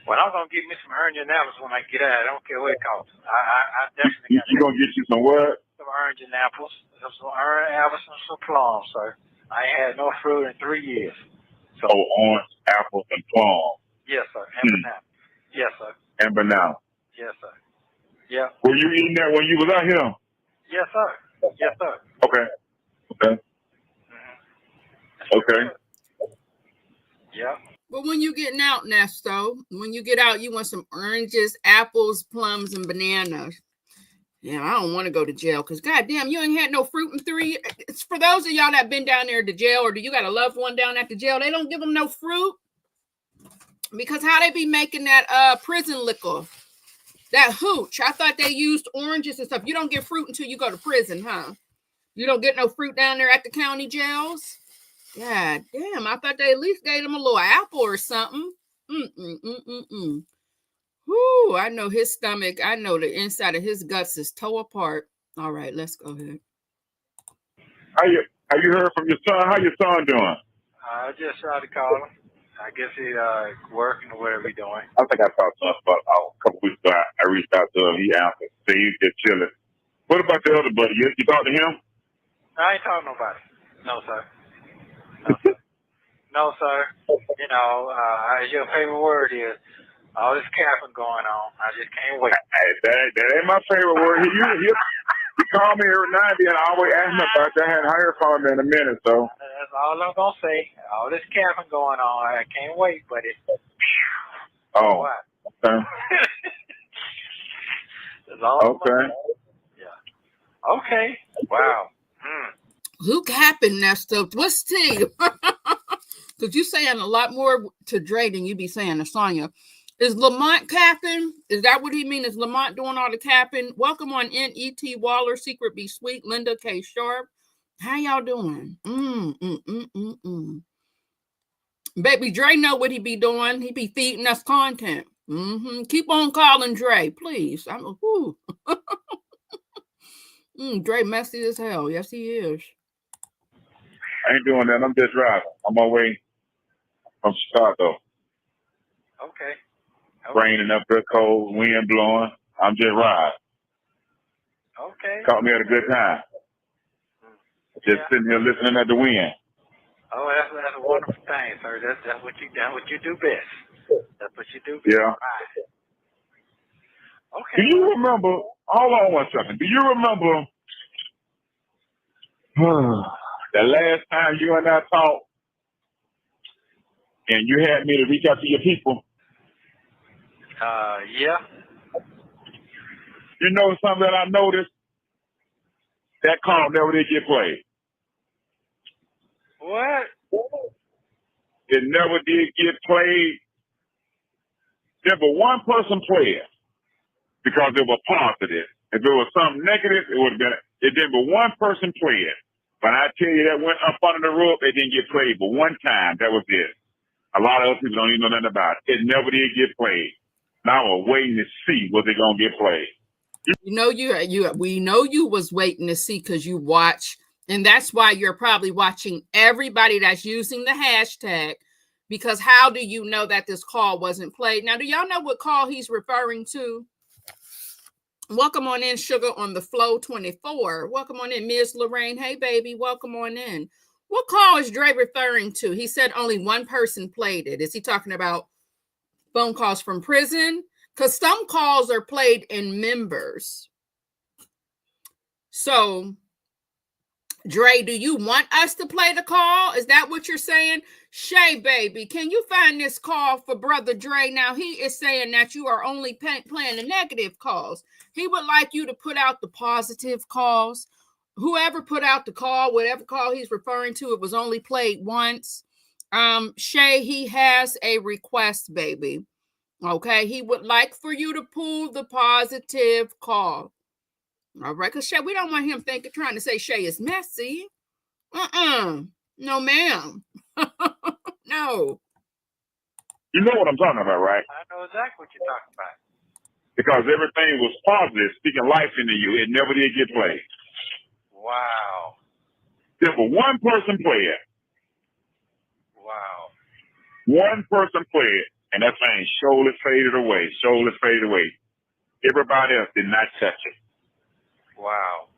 Well, I'm gonna get me some orange apples when I get out. I don't care what it costs. I definitely got. You gonna get you some what? Some orange apples, some orange apples, and some plums, sir. I ain't had no fruit in 3 years. So, orange, apples, and plums. Yes, sir. And banana. Yes, sir. And banana. Yes, sir. Yeah. Were you eating that when you was out here? Yes, sir. Yes, sir. Okay. Okay. Yeah. But when you getting out, Nesto, when you get out, you want some oranges, apples, plums, and bananas. Yeah, I don't want to go to jail because, goddamn, you ain't had no fruit in 3. It's for those of y'all that been down there to jail, or do you got a loved one down at the jail? They don't give them no fruit because how they be making that prison liquor, that hooch. I thought they used oranges and stuff. You don't get fruit until you go to prison, huh? You don't get no fruit down there at the county jails? God damn, I thought they at least gave them a little apple or something. Whoo, I know his stomach. I know the inside of his guts is tore apart. All right, let's go ahead. Have you heard from your son? How your son doing? I just tried to call him. I guess he's working or whatever he's doing. I think I talked to him about a couple weeks ago. I reached out to him. He answered. So he's just chilling. What about the other buddy? You talked to him? I ain't talking to nobody. No, sir. No, sir. You know, as your favorite word is, all this capping going on. I just can't wait. That ain't my favorite word. He called me every night and I always ask him about that. I hadn't heard from him in a minute, so. That's all I'm going to say. All this capping going on. I can't wait, buddy. Oh. Okay. all Okay. money. Yeah. Okay. Wow. Who capping Nesto? What's tea? Because you saying a lot more to Dre than you be saying to Sonya. Is Lamont capping? Is that what he mean? Is Lamont doing all the capping? Welcome on in, E.T. Waller, Secret Be Sweet, Linda K. Sharp. How y'all doing? Baby Dre know what he be doing. He be feeding us content. Keep on calling Dre, please. Dre messy as hell. Yes, he is. I ain't doing that. I'm just driving. On my way from Chicago. Okay. Raining up there, cold, wind blowing. I'm just riding. Okay. Caught me at a good time. Just sitting here listening at the wind. Oh, that's a wonderful thing, sir. That's what you do best. That's what you do best. Yeah. Right. Okay. Do you remember? Hold on one second. Do you remember the last time you and I talked, and you had me to reach out to your people? Yeah. You know something that I noticed? That call never did get played. What? It never did get played. There was one person played because it was positive. If it was something negative, it would have been. It didn't, but one person played. But I tell you, that went up under the roof. It didn't get played, but one time, that was it. A lot of other people don't even know nothing about it. It never did get played. Now we're waiting to see what they're gonna get played. You know, we know you was waiting to see because you watch, and that's why you're probably watching everybody that's using the hashtag. Because how do you know that this call wasn't played? Now, do y'all know what call he's referring to? Welcome on in, Sugar on the Flow 24. Welcome on in, Ms. Lorraine. Hey, baby, welcome on in. What call is Dre referring to? He said only one person played it. Is he talking about phone calls from prison? Because some calls are played in members. So, Dre, do you want us to play the call? Is that what you're saying? Shay, baby, can you find this call for Brother Dre? Now, he is saying that you are only playing the negative calls. He would like you to put out the positive calls. Whoever put out the call, whatever call he's referring to, it was only played once. Shay, he has a request, baby. Okay, he would like for you to pull the positive call. All right, because Shay, we don't want him trying to say Shay is messy. No, ma'am. No. You know what I'm talking about, right? I know exactly what you're talking about. Because everything was positive, speaking life into you. It never did get played. Wow. There was one person played. Wow. One person played, and that thing surely faded away. Surely faded away. Everybody else did not touch it. Wow.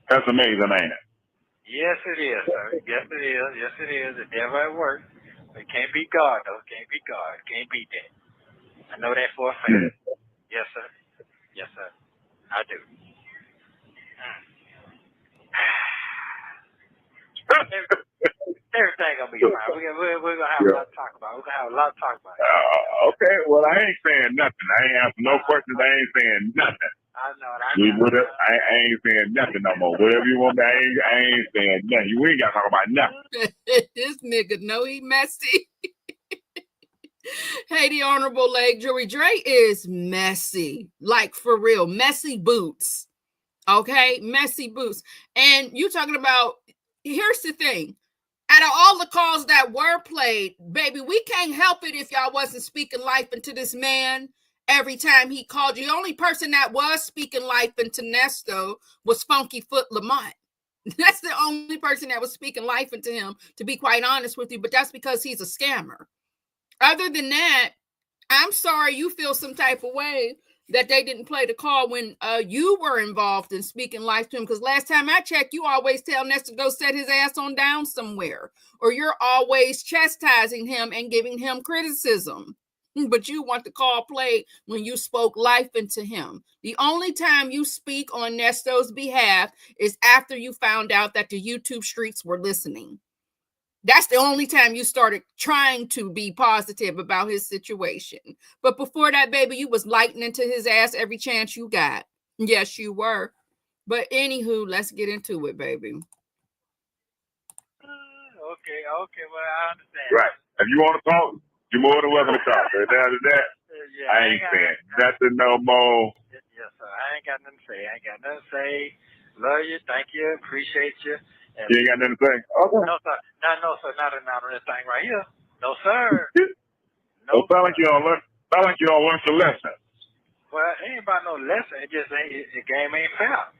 That's amazing, ain't it? Yes, it is, sir. Yes, it is. Yes, it is. The devil at work. It can't be God, though. It can't be God. It can't beat that. I know that for a fact. Yes, sir. Yes, sir. I do. Everything gonna be fine. We're gonna have a lot to talk about. We're gonna have a lot to talk about. Okay, well, I ain't saying nothing. I ain't asking no questions. I ain't saying nothing. I know. I ain't saying nothing no more. Whatever you want, I ain't saying nothing. You ain't got to talk about nothing. This nigga know he messy. Hey, the Honorable Leg Jewelry. Dre is messy. Like, for real. Messy boots. Okay? Messy boots. And you talking about, here's the thing. Out of all the calls that were played, baby, we can't help it if y'all wasn't speaking life into this man every time he called you. The only person that was speaking life into Nesto was Funky Foot Lamont. That's the only person that was speaking life into him, to be quite honest with you, but that's because he's a scammer. Other than that, I'm sorry you feel some type of way that they didn't play the call when you were involved in speaking life to him. Because last time I checked, you always tell Nesto to go set his ass on down somewhere. Or you're always chastising him and giving him criticism. But you want the call played when you spoke life into him. The only time you speak on Nesto's behalf is after you found out that the YouTube streets were listening. That's the only time you started trying to be positive about his situation. But before that, baby, you was lighting into his ass every chance you got. Yes, you were. But anywho, let's get into it, baby. Okay, well, I understand. Right. If you want to talk, you're more than welcome to talk. But after that, Yeah, I ain't saying nothing no more. Yes, sir. I ain't got nothing to say. Love you. Thank you. Appreciate you. And You ain't got nothing to say? Okay. no, sir. No, sir. Not on this thing right here. No, sir. No, sound like you don't learn. Sound like you don't learn your lesson. Well, it ain't about no lesson. It just ain't. The game ain't fair.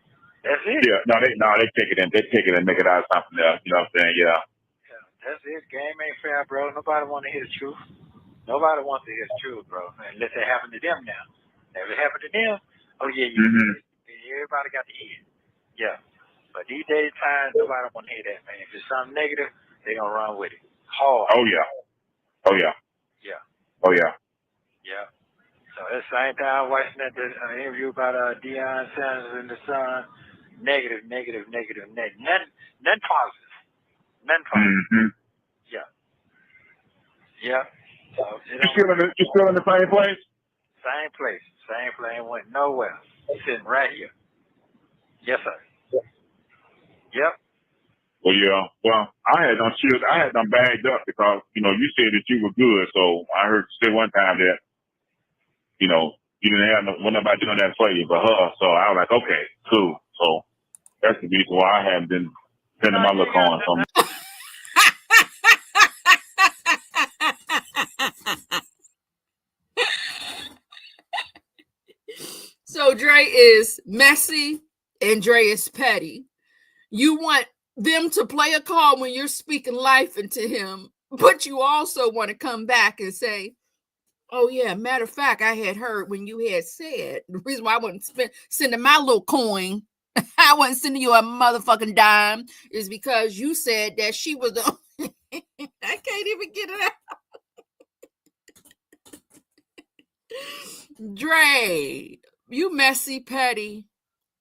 That's it. Yeah. No, they take it in. They take it and make it out of something else. You know what I'm saying? Yeah. That's it. Game ain't fair, bro. Nobody want to hear the truth. Nobody wants to hear the truth, bro. Unless it happened to them now. If it happened to them, oh yeah, everybody got to hear it. Yeah. But these days times, nobody want to hear that, man. If it's something negative, they gonna run with it hard. Oh yeah. Oh yeah. Yeah. Oh yeah. Yeah. So at the same time, watching that interview about Dion Sanders and the Sun, negative. None positive. None positive. Mm-hmm. Yeah. Yeah. So You still in the same place? Same place. Ain't went nowhere. Sitting right here. Yes, sir. Yep. Well, yeah. Well, I had them bagged up because, you said that you were good. So I heard you say one time that, you didn't have nobody doing that for you but her. So I was like, okay, cool. So that's the reason why I haven't been sending my look on from. So Dre is messy and Dre is petty. You want them to play a call when you're speaking life into him, but you also want to come back and say, oh yeah, matter of fact, I had heard when you had said the reason why I wasn't sending my little coin, I wasn't sending you a motherfucking dime, is because you said that she was the I can't even get it out. Dre, you messy petty.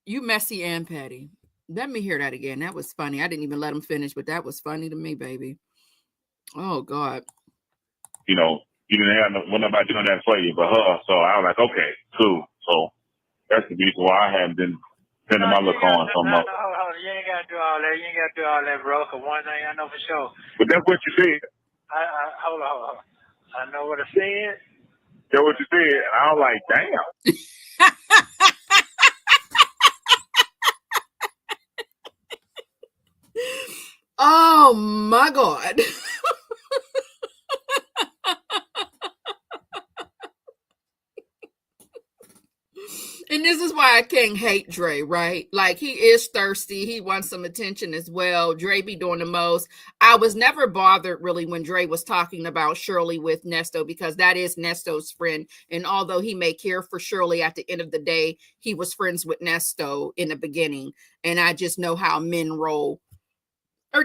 You messy and petty. Let me hear that again. That was funny. I didn't even let him finish, but that was funny to me, baby. Oh God. You didn't have nobody doing that for you but her. So I was like, okay, cool. So that's the reason why I haven't been sending my look on from. Hold on. You ain't got to do all that. Bro. Cause one thing I know for sure. But that's what you said. Hold on. I know what I said. That's what you said. And I was like, damn. Oh my God. And this is why I can't hate Dre, right? Like, he is thirsty. He wants some attention as well. Dre be doing the most. I was never bothered really when Dre was talking about Shirley with Nesto, because that is Nesto's friend. And although he may care for Shirley, at the end of the day, he was friends with Nesto in the beginning. And I just know how men roll. Or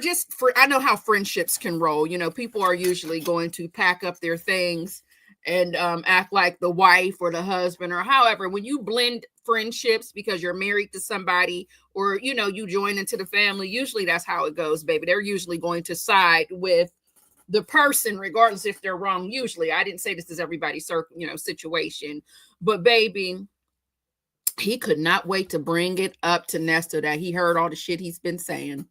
I know how friendships can roll. People are usually going to pack up their things and act like the wife or the husband, or however, when you blend friendships because you're married to somebody, or, you join into the family, usually that's how it goes, baby. They're usually going to side with the person, regardless if they're wrong. Usually, I didn't say this is everybody's situation, but baby, he could not wait to bring it up to Nesto that he heard all the shit he's been saying.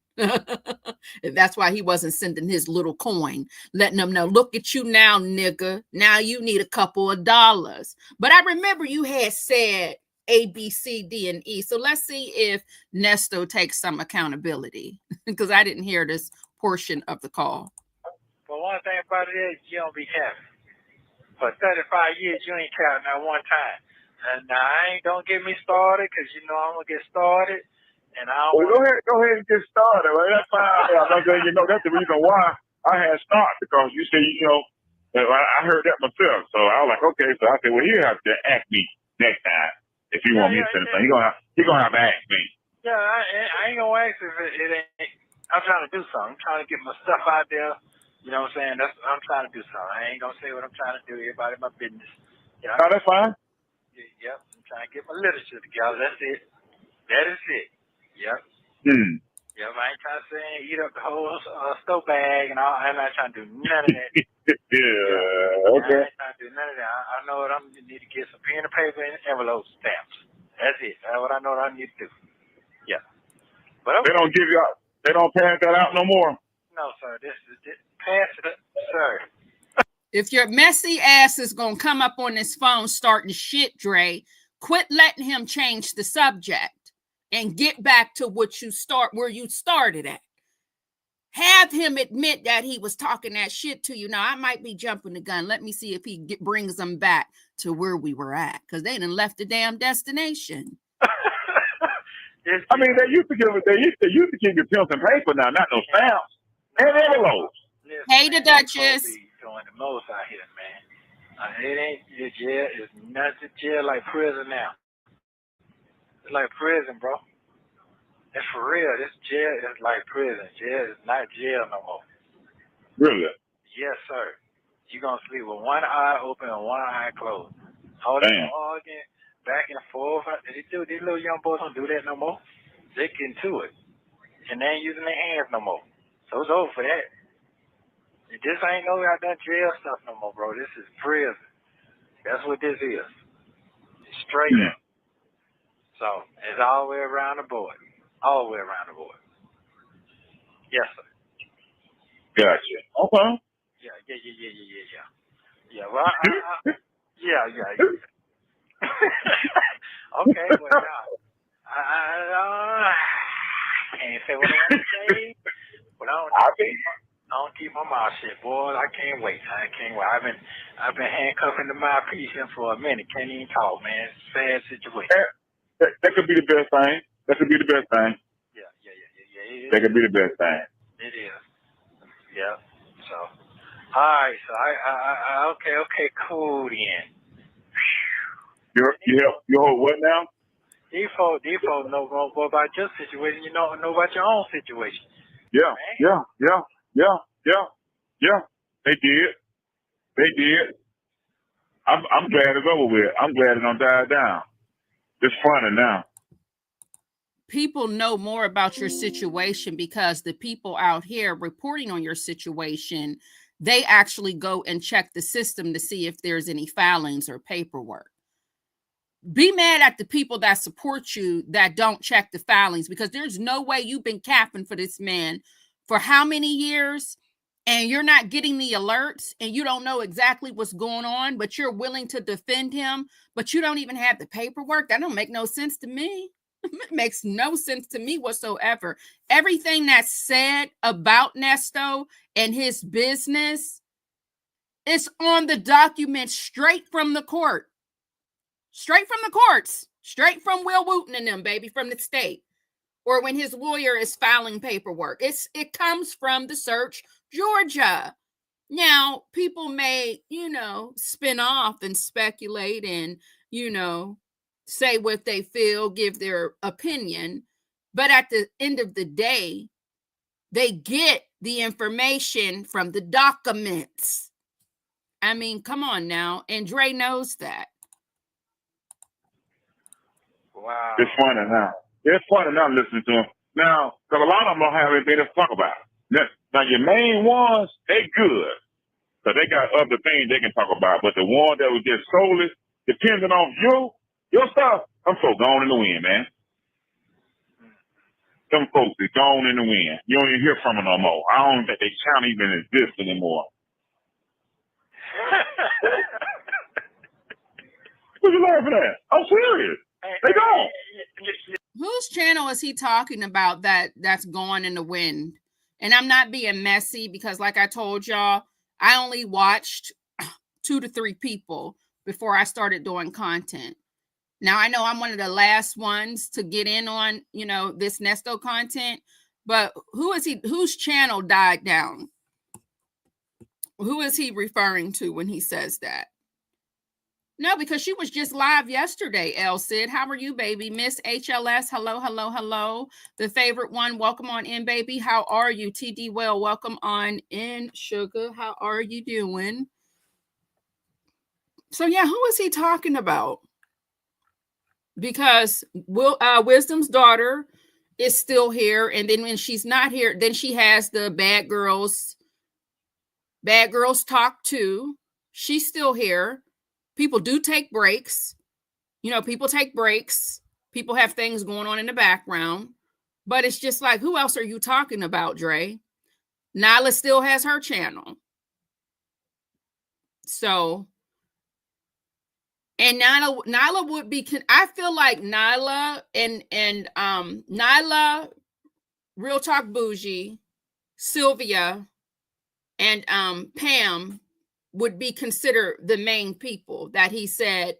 That's why he wasn't sending his little coin, letting them know, look at you now, nigga. Now you need a couple of dollars. But I remember you had said A, B, C, D, and E. So let's see if Nesto takes some accountability, because I didn't hear this portion of the call. But one thing about it is you don't be capping. For 35 years, you ain't capping not one time. And don't get me started, because I'm going to get started. And go ahead and get started. Right? That's fine. That's the reason why I had started, because you said, I heard that myself. So I was like, okay. So I said, well, he'll have to ask me next time if you want me to send something. He's gonna have to ask me. Yeah, I ain't gonna ask if it ain't. I'm trying to do something. I'm trying to get my stuff out there. You know what I'm saying? I'm trying to do something. I ain't gonna say what I'm trying to do. Everybody my business. No, that's fine. Yep. I'm trying to get my literature together. That's it. That is it. Yep. Yeah, I ain't trying to say eat up the whole stove bag and all. I'm not trying to do none of that. Okay. I ain't trying to do none of that. I know what I need to get some pen and paper and envelope stamps. That's it. That's what I know what I need to do. Yeah. But okay. They don't pass that out no more. No, sir. This pass it, sir. If your messy ass is gonna come up on this phone starting shit, Dre, quit letting him change the subject and get back to where you started at. Have him admit that he was talking that shit to you. Now, I might be jumping the gun. Let me see if he brings them back to where we were at, because they done left the damn destination. I mean, they used to keep your pencil and paper now, not no stamps and envelopes. Hey, the Duchess. Doing the most out here, man. It ain't jail. It's nothing jail like prison now. It's like prison, bro. It's for real. This jail is like prison. Jail is not jail no more. Really? Yes, sir. You're going to sleep with one eye open and one eye closed. All that arguing back and forth. These little young boys don't do that no more. They get into it. And they ain't using their hands no more. So it's over for that. This ain't no goddamn jail stuff no more, bro. This is prison. That's what this is. It's straight up. So it's all the way around the board. All the way around the board. Yes, sir. Gotcha. Okay. Yeah. Yeah, well, yeah. Okay, well, now, I can't say what I want to say, but I don't keep my mouth shut, boy. I can't wait. I've been handcuffing the mouthpiece for a minute. Can't even talk, man. It's a sad situation. That could be the best thing. Yeah. That could be the best thing. It is. Yeah. So, all right. So I okay, cool then. You hold what now? Default know more about your situation. You know about your own situation. Yeah. They did. I'm glad it's over with. I'm glad it don't die down. It's funny now. People know more about your situation because the people out here reporting on your situation, they actually go and check the system to see if there's any filings or paperwork. Be mad at the people that support you that don't check the filings, because there's no way you've been capping for this man for how many years and you're not getting the alerts and you don't know exactly what's going on, but you're willing to defend him, but you don't even have the paperwork. That don't make no sense to me. It makes no sense to me whatsoever. Everything that's said about Nesto and his business is on the document straight from the court. Straight from the courts. Straight from Will Wooten and them, baby, from the state. Or when his lawyer is filing paperwork. It comes from the search, Georgia. Now, people may, spin off and speculate and, say what they feel, give their opinion. But at the end of the day, they get the information from the documents. I mean, come on now. And Dre knows that. Wow. It's funny now. It's funny now listening to them. Now, because a lot of them don't have anything to talk about. Now, your main ones, they good. So they got other things they can talk about. But the one that was just solely depending on your stuff, them folks gone in the wind, man. Them folks is gone in the wind. You don't even hear from them no more. I don't think they channel even exist anymore. What you laughing at? I'm serious. They don't. Whose channel is he talking about that's gone in the wind? And I'm not being messy because, like I told y'all, I only watched 2 to 3 people before I started doing content. Now, I know I'm one of the last ones to get in on, this Nesto content, but whose channel died down? Who is he referring to when he says that? No, because she was just live yesterday, El Cid. How are you, baby? Miss HLS, hello. The favorite one, welcome on in, baby. How are you? TD Well, welcome on in. Sugar, how are you doing? So, yeah, who is he talking about? Because Wisdom's daughter is still here. And then when she's not here, then she has the Bad Girls Talk too. She's still here. People do take breaks. You know, people take breaks. People have things going on in the background. But it's just like, who else are you talking about, Dre? Nyla still has her channel. So, and Nyla would be, I feel like Nyla and Nyla, Real Talk Bougie, Sylvia, and Pam would be considered the main people that he said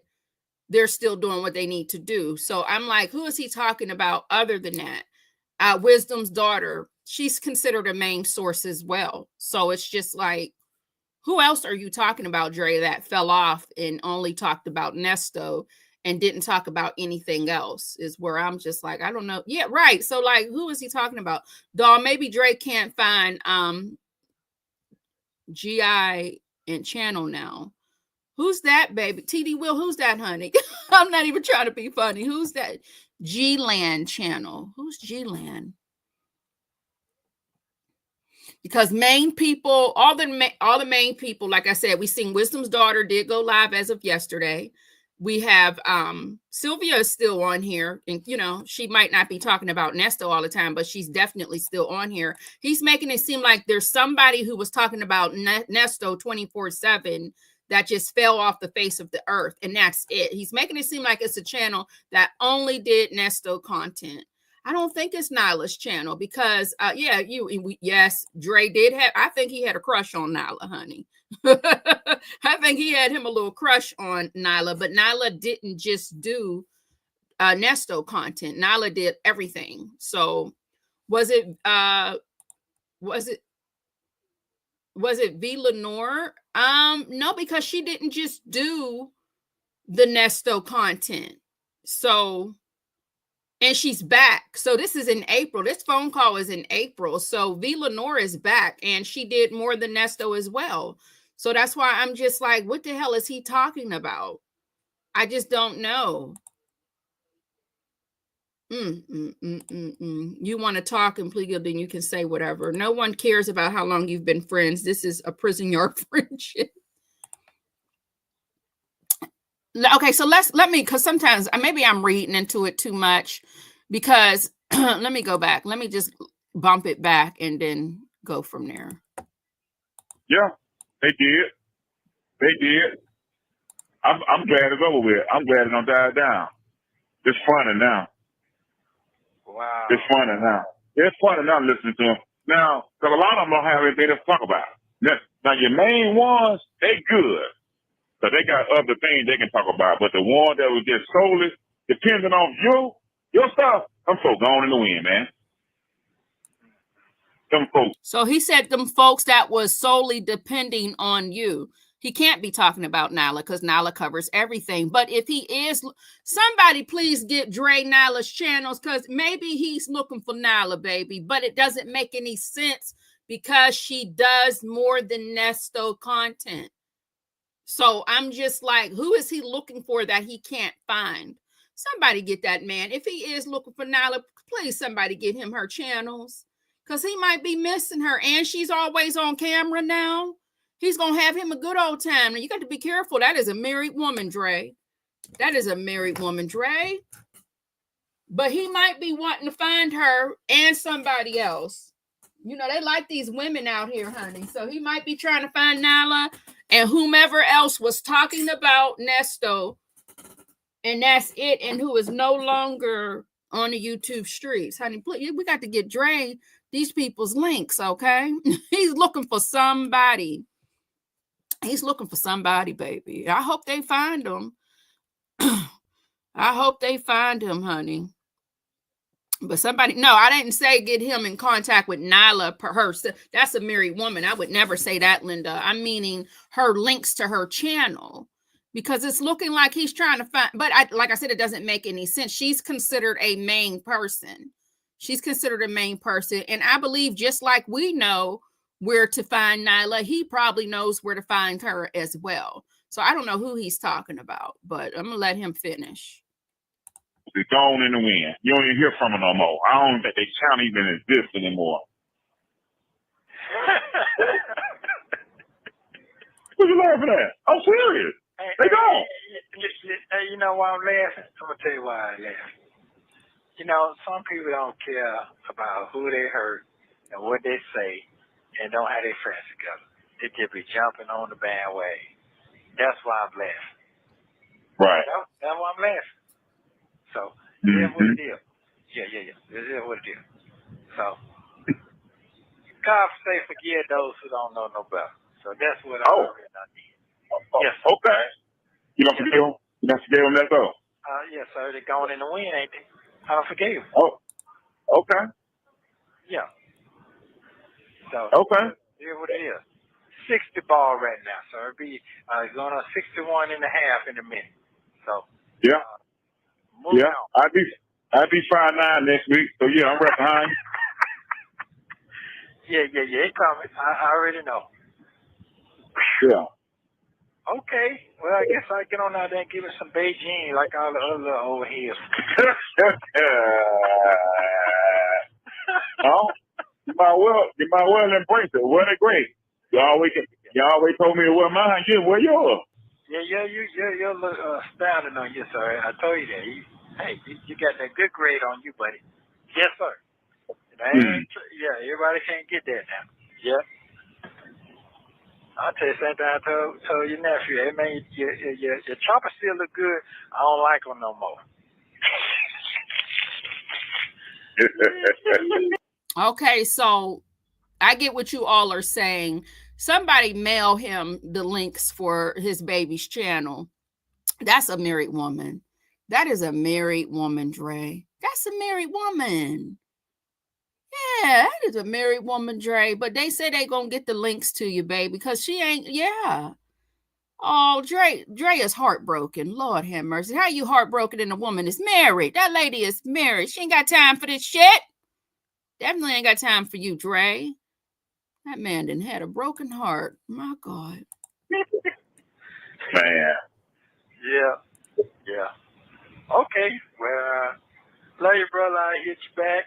they're still doing what they need to do. So I'm like, who is he talking about other than that? Wisdom's daughter, she's considered a main source as well. So it's just like, who else are you talking about, Dre, that fell off and only talked about Nesto and didn't talk about anything else? Is where I'm just like, I don't know. Yeah, right. So like, who is he talking about? Doll, maybe Dre can't find GI and channel now. Who's that, baby? TD Will, who's that, honey? I'm not even trying to be funny. Who's that? G-Land channel. Who's G-Land? Because main people, all the main people, like I said, we seen Wisdom's daughter did go live as of yesterday. We have Sylvia is still on here, and you know, she might not be talking about Nesto all the time, but she's definitely still on here. He's making it seem like there's somebody who was talking about Nesto 24/7 that just fell off the face of the earth, and that's it. He's making it seem like it's a channel that only did Nesto content. I don't think it's Nyla's channel because, yes, Dre did have, I think he had a crush on Nyla, honey. I think he had him a little crush on Nyla, but Nyla didn't just do Nesto content. Nyla did everything. So was it V. Lenore? No, because she didn't just do the Nesto content. So, and she's back. So this is in April. This phone call is in April. So V. Lenore is back and she did more than Nesto as well. So that's why I'm just like, what the hell is he talking about? I just don't know. You want to talk and plead, then you can say whatever. No one cares about how long you've been friends. This is a prison yard friendship. Okay, so let me, because sometimes maybe I'm reading into it too much, because let me go back. Let me just bump it back and then go from there. Yeah, they did. They did. I'm glad it's over with. I'm glad it don't die down. It's funny now. Wow. It's funny now. It's funny now listening to them. Now, because a lot of them don't have anything to talk about. Now, your main ones, they good. So they got other things they can talk about. But the one that was just solely depending on your stuff, them folks gone in the wind, man. Them folks. So he said them folks that was solely depending on you. He can't be talking about Nyla because Nyla covers everything. But if he is, somebody please get Dre Nyla's channels, because maybe he's looking for Nyla, baby. But it doesn't make any sense because she does more than Nesto content. So I'm just like, who is he looking for that he can't find? Somebody get that man. If he is looking for Nyla, please somebody get him her channels, because he might be missing her. And she's always on camera now. He's going to have him a good old time. And you got to be careful. That is a married woman, Dre. That is a married woman, Dre. But he might be wanting to find her and somebody else. You know, they like these women out here, honey. So he might be trying to find Nyla and whomever else was talking about Nesto. And that's it. And who is no longer on the YouTube streets. Honey, please, we got to get Dre these people's links, okay? He's looking for somebody. He's looking for somebody, baby. I hope they find him. I hope they find him, honey. But somebody, no, I didn't say get him in contact with Nyla per her. That's a married woman. I would never say that, Linda. I'm meaning her links to her channel, because it's looking like he's trying to find, but like I said, it doesn't make any sense. She's considered a main person. She's considered a main person. And I believe just like we know where to find Nyla, he probably knows where to find her as well. So I don't know who he's talking about, but I'm going to let him finish. It's gone in the wind. You don't even hear from her no more. I don't think they channel even exist anymore. What you laughing at? I'm serious. They don't. Hey, you know why I'm laughing? I'm gonna tell you why I laugh. You know, some people don't care about who they hurt and what they say, and don't have their friends together. They just be jumping on the bandwagon. That's why I'm laughing. Right. That's why I'm laughing. So, it is what it is. Yeah. It is what it is. So, God say forgive those who don't know no better. So that's what I already did. Yes. Okay. You don't forgive them? You don't forgive them, that's all? Yes, sir. They're going in the wind, ain't they? I don't forgive them. Oh, okay. Yeah. So, Okay. it is what it is. 60 ball right now, so it'll be going on 61 and a half in a minute. So, yeah. Moving on. I'd be 5'9" next week, so yeah, I'm right behind you. Yeah, it's coming. I already know. Yeah. Okay. Well, I guess I get on out there and give it some Beijing like all the other old heads. No, you might well embrace it. Wear it great. You always told me to wear mine. You wear yours. Yeah, you look astounding on you, sir. I told you that. You got that good grade on you, buddy. Yes, sir. Yeah, everybody can't get that now. Yeah. I'll tell you something I told your nephew. Hey, man, your chopper still look good. I don't like them no more. Okay, so I get what you all are saying. Somebody mail him the links for his baby's channel. That's a married woman. That is a married woman, Dre. That's a married woman. Yeah, that is a married woman, Dre. But they say they gonna get the links to you, baby, because she ain't. Yeah. Oh, Dre is heartbroken. Lord have mercy. How you heartbroken and a woman is married? That lady is married. She ain't got time for this shit. Definitely ain't got time for you, Dre. That man done had a broken heart. My God. Man. Yeah. Okay. Well, love you, brother. I hit you back.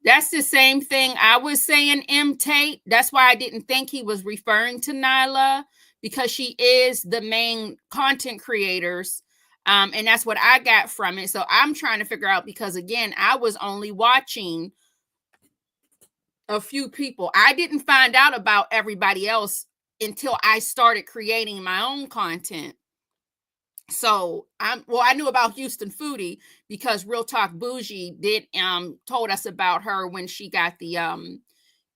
That's the same thing I was saying, M. Tate. That's why I didn't think he was referring to Nyla, because she is the main content creators. And that's what I got from it. So I'm trying to figure out, because again, I was only watching a few people. I didn't find out about everybody else until I started creating my own content. So I knew about Houston Foodie because Real Talk Bougie told us about her when she got the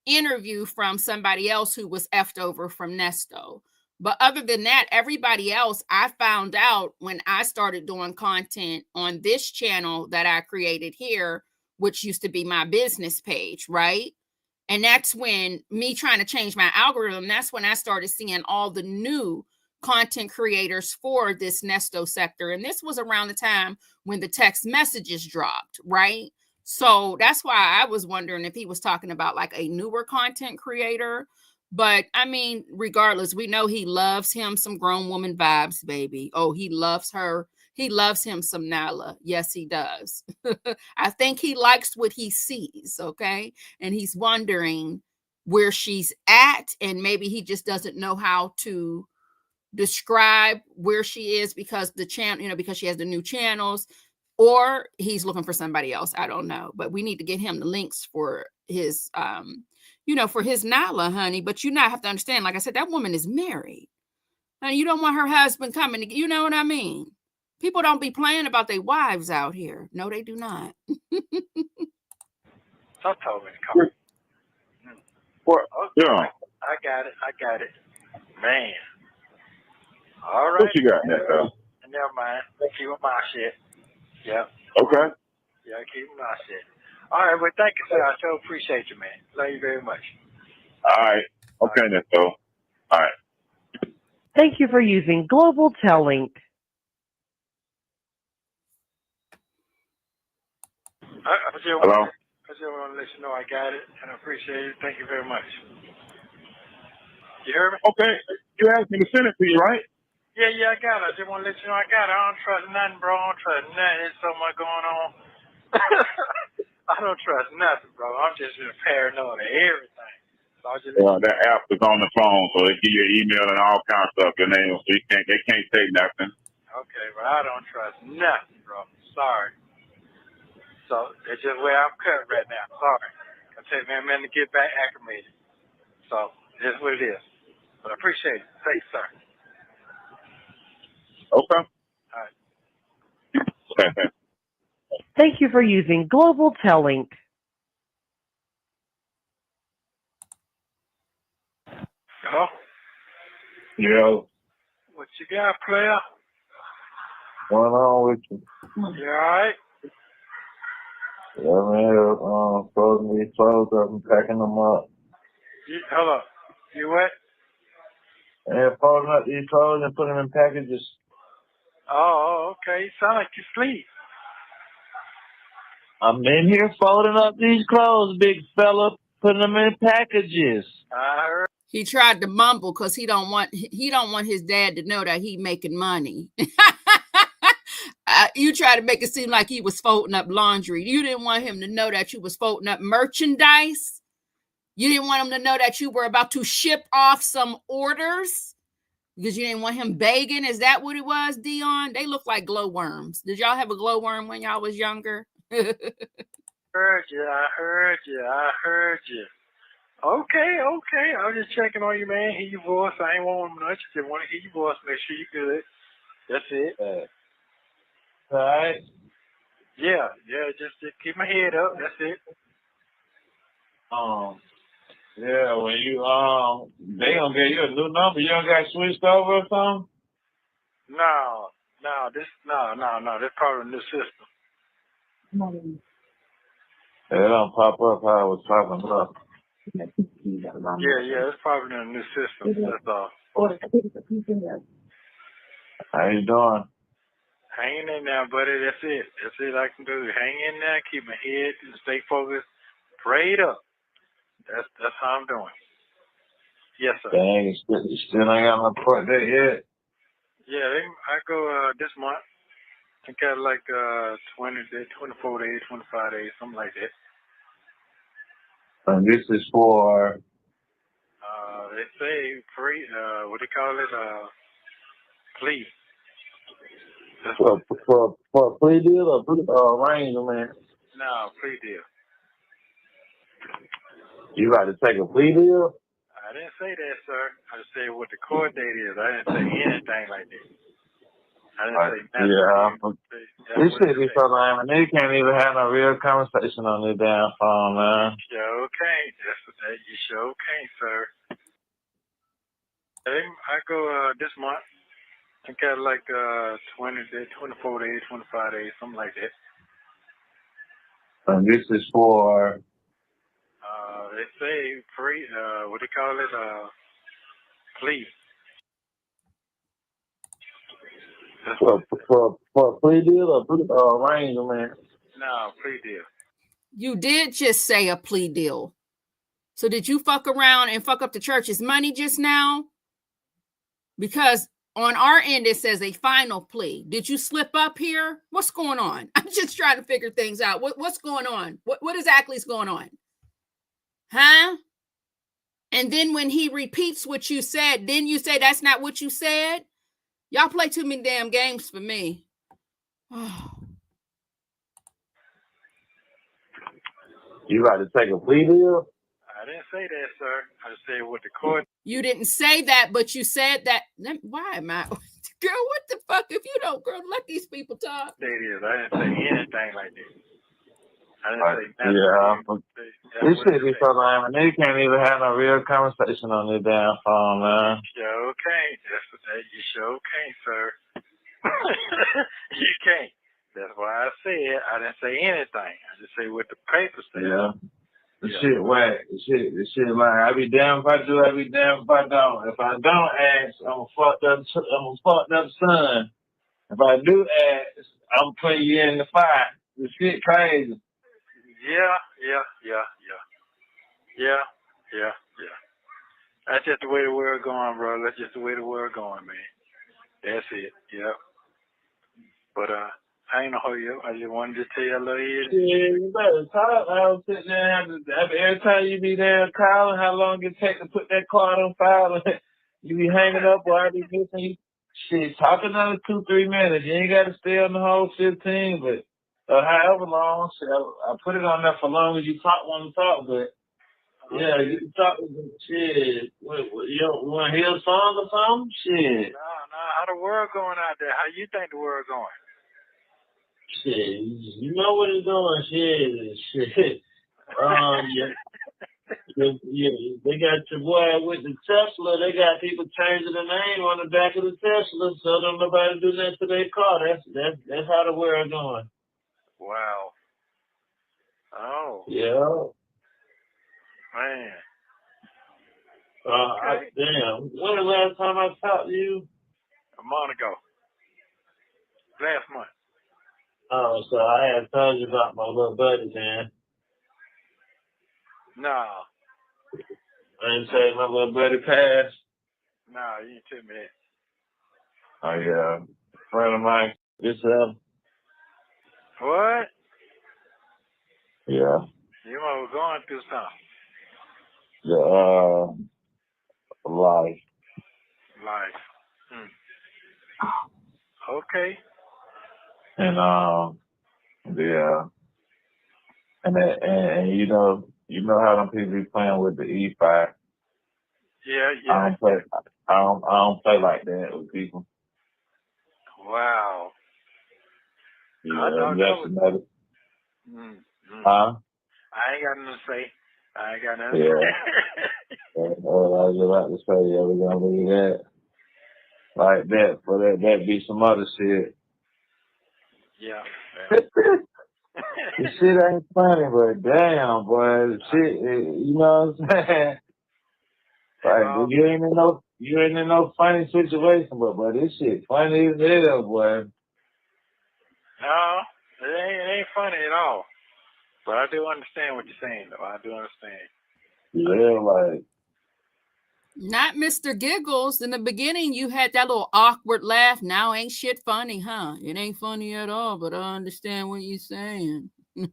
interview from somebody else who was effed over from Nesto. But other than that, everybody else I found out when I started doing content on this channel that I created here, which used to be my business page, right? And that's when me trying to change my algorithm, that's when I started seeing all the new content creators for this Nesto sector. And this was around the time when the text messages dropped, right? So that's why I was wondering if he was talking about like a newer content creator. But I mean, regardless, we know he loves him some grown woman vibes, baby. Oh, he loves her. He loves him some Nyla. Yes, he does. I think he likes what he sees, okay? And he's wondering where she's at, and maybe he just doesn't know how to describe where she is because the channel, because she has the new channels, or he's looking for somebody else. I don't know, but we need to get him the links for his, for his Nyla, honey. But you not have to understand, like I said, that woman is married. And you don't want her husband coming to, you know what I mean? People don't be playing about their wives out here. No, they do not. So told me to come. Yeah. I got it. Man. All right. What you got, Nesto? Never mind. Keep my shit. Yeah. Okay. Yeah, keep my shit. All right, well, thank you, sir. I so appreciate you, man. Love you very much. All right. Okay, Nesto. All right. Thank you for using Global Tellink. Hello? I just want to let you know I got it, and I appreciate it. Thank you very much. You hear me? Okay. You asked me to send it to you, right? Yeah, I got it. I just want to let you know I got it. I don't trust nothing, bro. I don't trust nothing. There's so much going on. I don't trust nothing, bro. I'm just paranoid of everything. So I just that app is on the phone, so they give you an email and all kinds of stuff. Your name, so they can't say nothing. Okay, bro. I don't trust nothing, bro. Sorry. So it's just where I'm cut right now. Sorry. I take me a minute to get back acclimated. So that's what it is. But I appreciate it. Thanks, sir. Okay. All right. Okay. Thank you for using Global Tellink. Hello? Yeah. What you got, player? What's on with you? You all right? Yeah, man. Folding these clothes up and packing them up. Hello. You what? And folding up these clothes and putting them in packages. Oh, okay. You sound like you sleep. I'm in here folding up these clothes, big fella, putting them in packages. I heard. He tried to mumble because he don't want his dad to know that he making money. You tried to make it seem like he was folding up laundry. You didn't want him to know that you was folding up merchandise. You didn't want him to know that you were about to ship off some orders because you didn't want him begging. Is that what it was, Dion? They look like glowworms. Did y'all have a glowworm when y'all was younger? Heard you. Okay. I was just checking on you, man. Hear your voice. I ain't want much. Just want to hear your voice. Make sure you're good. That's it. All right. Yeah. Just keep my head up. That's it. Yeah, when you they gonna get you a new number. You don't got switched over or something? No. This part of the new system. It don't pop up how it was popping up. Yeah, it's probably in the new system. That's all. How you doing? Hanging in there, buddy. That's it. That's it I can do. Hang in there, keep my head, stay focused, prayed up. That's how I'm doing. Yes, sir. Dang, you still ain't got no report date yet. Yeah, I go this month. I got like 20 days, 24 days, 25 days, something like that. And this is for they say free, what they call it, plea. for a plea deal or arrangement? No, plea deal. You got to take a plea deal? I didn't say that, sir. I just said what the court date is. I didn't say anything like that. I didn't say nothing. Yeah. This shit be so lame, and they can't even have no real conversation on this damn phone, man. You sure can't. You sure can't, sir. I go this month. I got like 20 days, 24 days, 25 days, something like that. And this is for they say free, what they call it, plea. For a plea deal or arrangement? No, plea deal. You did just say a plea deal. So did you fuck around and fuck up the church's money just now? Because on our end, it says a final plea. Did you slip up here? What's going on? I'm just trying to figure things out. What's going on? What exactly is going on? Huh? And then when he repeats what you said, then you say that's not what you said? Y'all play too many damn games for me. Oh. You got to take a plea deal? I didn't say that, sir. I just said what the court. You didn't say that, but you said that. Why am I? Girl, what the fuck? If you don't, girl, let these people talk. It is. I didn't say anything like that. I didn't say nothing. Yeah. This shit be so lame, and they can't even have no real conversation on this damn phone, man. You sure can't. You sure can't, sir. You can't. That's why I said I didn't say anything. I just say what the paper said. Yeah. The shit whack. The shit like I be damn if I do, I be damn if I don't. If I don't ask, I'm a fucked up son. If I do ask, I'm putting you in the fire. The shit crazy. Yeah. That's just the way the world going, bro. That's just the way the world going, man. That's it. Yep. But I ain't gonna hold you up. I just wanted to tell you a little easy. Yeah, you better talk. I was sitting there, every time you be there calling, how long it take to put that card on file, you be hanging up or I be missing you. Shit, talk another 2-3 minutes. You ain't got to stay on the whole 15, but however long. Shit, I put it on there for long as you want to talk, but yeah, you can talk. Shit, you want to hear a song or something? Shit. No. How the world going out there? How you think the world going? Shit, you know what it's doing. Shit. Yeah, they got your boy with the Tesla. They got people changing the name on the back of the Tesla, so don't nobody do that to their car. That's how the world going. Wow. Oh. Yeah. Man. Damn. When the last time I talked to you? A month ago. Last month. Oh, so I had told you about my little buddy, man. No. I didn't say my little buddy passed. No, you didn't tell me that. Oh, yeah. A friend of mine. What? Yeah. You were going through something. Life. Okay. And yeah. And you know how them people be playing with the E5. Yeah. I don't play like that with people. Wow. Yeah, I know that's another. Huh? I ain't got nothing to say. Yeah. I was about to say, yeah, we're gonna leave that like that for that be some other shit. Yeah. The shit ain't funny, but damn, boy, the shit, you know what I'm saying? Like, you ain't in no funny situation, but this shit funny as hell, boy. No, it ain't funny at all. But I do understand what you're saying, though. I do understand. Yeah, like. Not Mr. Giggles. In the beginning, you had that little awkward laugh. Now ain't shit funny, huh? It ain't funny at all, but I understand what you're saying. It's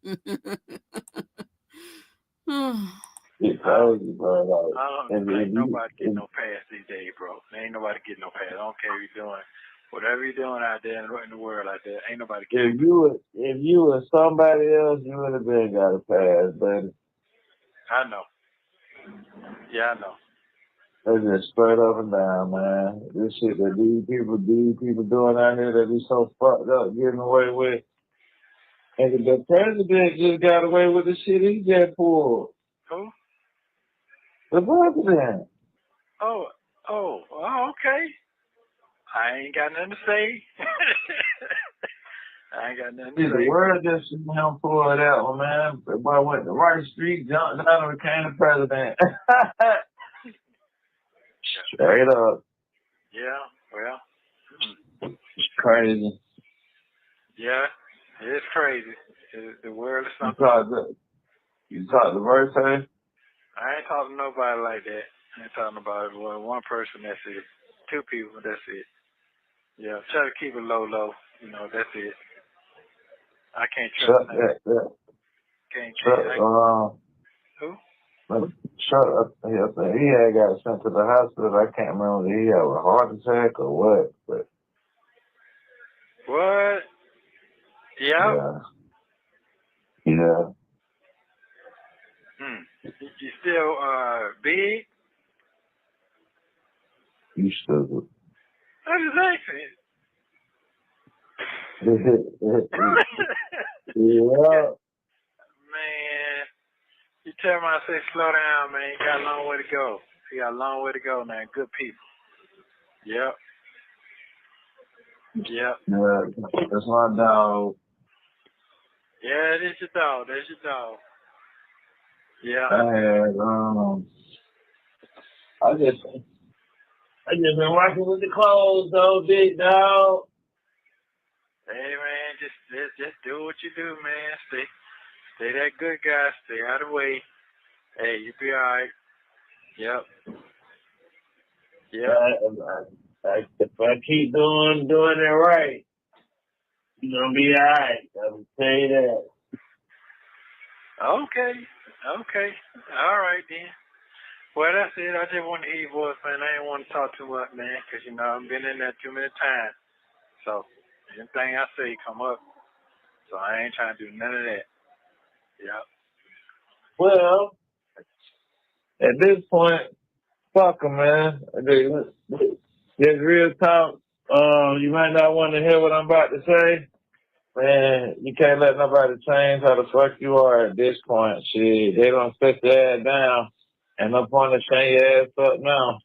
crazy, bro. Like, I don't think nobody get no pass these days, bro. Ain't nobody get no pass. I don't care what you're doing. Whatever you're doing out there in the world out there, ain't nobody getting if you were somebody else, you would have been got a pass, buddy. I know. Yeah, I know. That's just straight up and down, man. This shit that these people doing out here that is so fucked up, getting away with. And the president just got away with the shit he just pulled. Who? The president. Oh, okay. I ain't got nothing to say. I ain't got nothing to say. The world just seen him pull it out, man. The boy went the right street, jumped down and became the president. Straight up. Yeah, well. It's crazy. Yeah, it's crazy. The world is something. You talk to Verse? I ain't talking to nobody like that. I ain't talking about one person, that's it. 2 people, that's it. Yeah, try to keep it low. You know, that's it. I can't trust that. Can't trust. Who? Shut up. He had got sent to the hospital. I can't remember if he had a heart attack or what. But what? Yeah. You still big? You stupid. I just asking. Yeah. Man, you tell me I say slow down, man. You got a long way to go. You got a long way to go, man. Good people. Yep. Yeah, that's my dog. Yeah, that's your dog. Yeah. I just been working with the clothes though, big dog. Hey man, just do what you do, man. Stay that good guy. Stay out of the way. Hey, you be alright. Yep. Like, if I keep doing it right, you're gonna be all right. I'll tell you that. Okay. All right then. Well, that's it. I just want to hear your voice, man. I ain't want to talk too much, man, because, I've been in there too many times. So, anything I say come up. So, I ain't trying to do none of that. Yep. Well, at this point, fuck 'em, man. Just real talk. You might not want to hear what I'm about to say. Man, you can't let nobody change how the fuck you are at this point. Shit, they don't set your ass down. And no point of shutting your ass up now.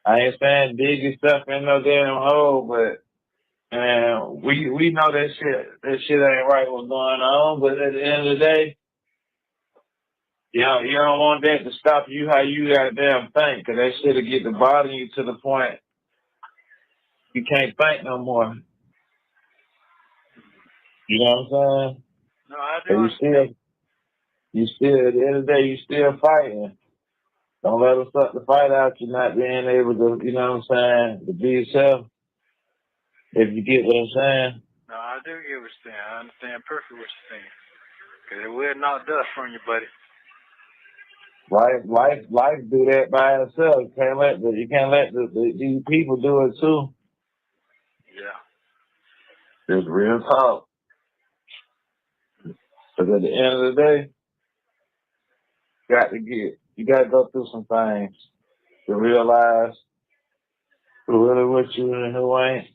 I ain't saying dig yourself in no damn hole, but man, we know that shit ain't right what's going on, but at the end of the day, you don't want that to stop you how you goddamn think, cause that shit'll get to bother you to the point you can't think no more. You know what I'm saying? No, I do But understand. you still, at the end of the day, you still fighting. Don't let them suck the fight out you not being able to, you know what I'm saying, to be yourself. If you get what I'm saying. No, I do get what you're saying. I understand perfectly what you're saying. Because it will knock dust from you, buddy. Life do that by itself. You can't let these people do it too. Yeah. It's real talk. Because at the end of the day, you got to go through some things to realize who really with you and who ain't.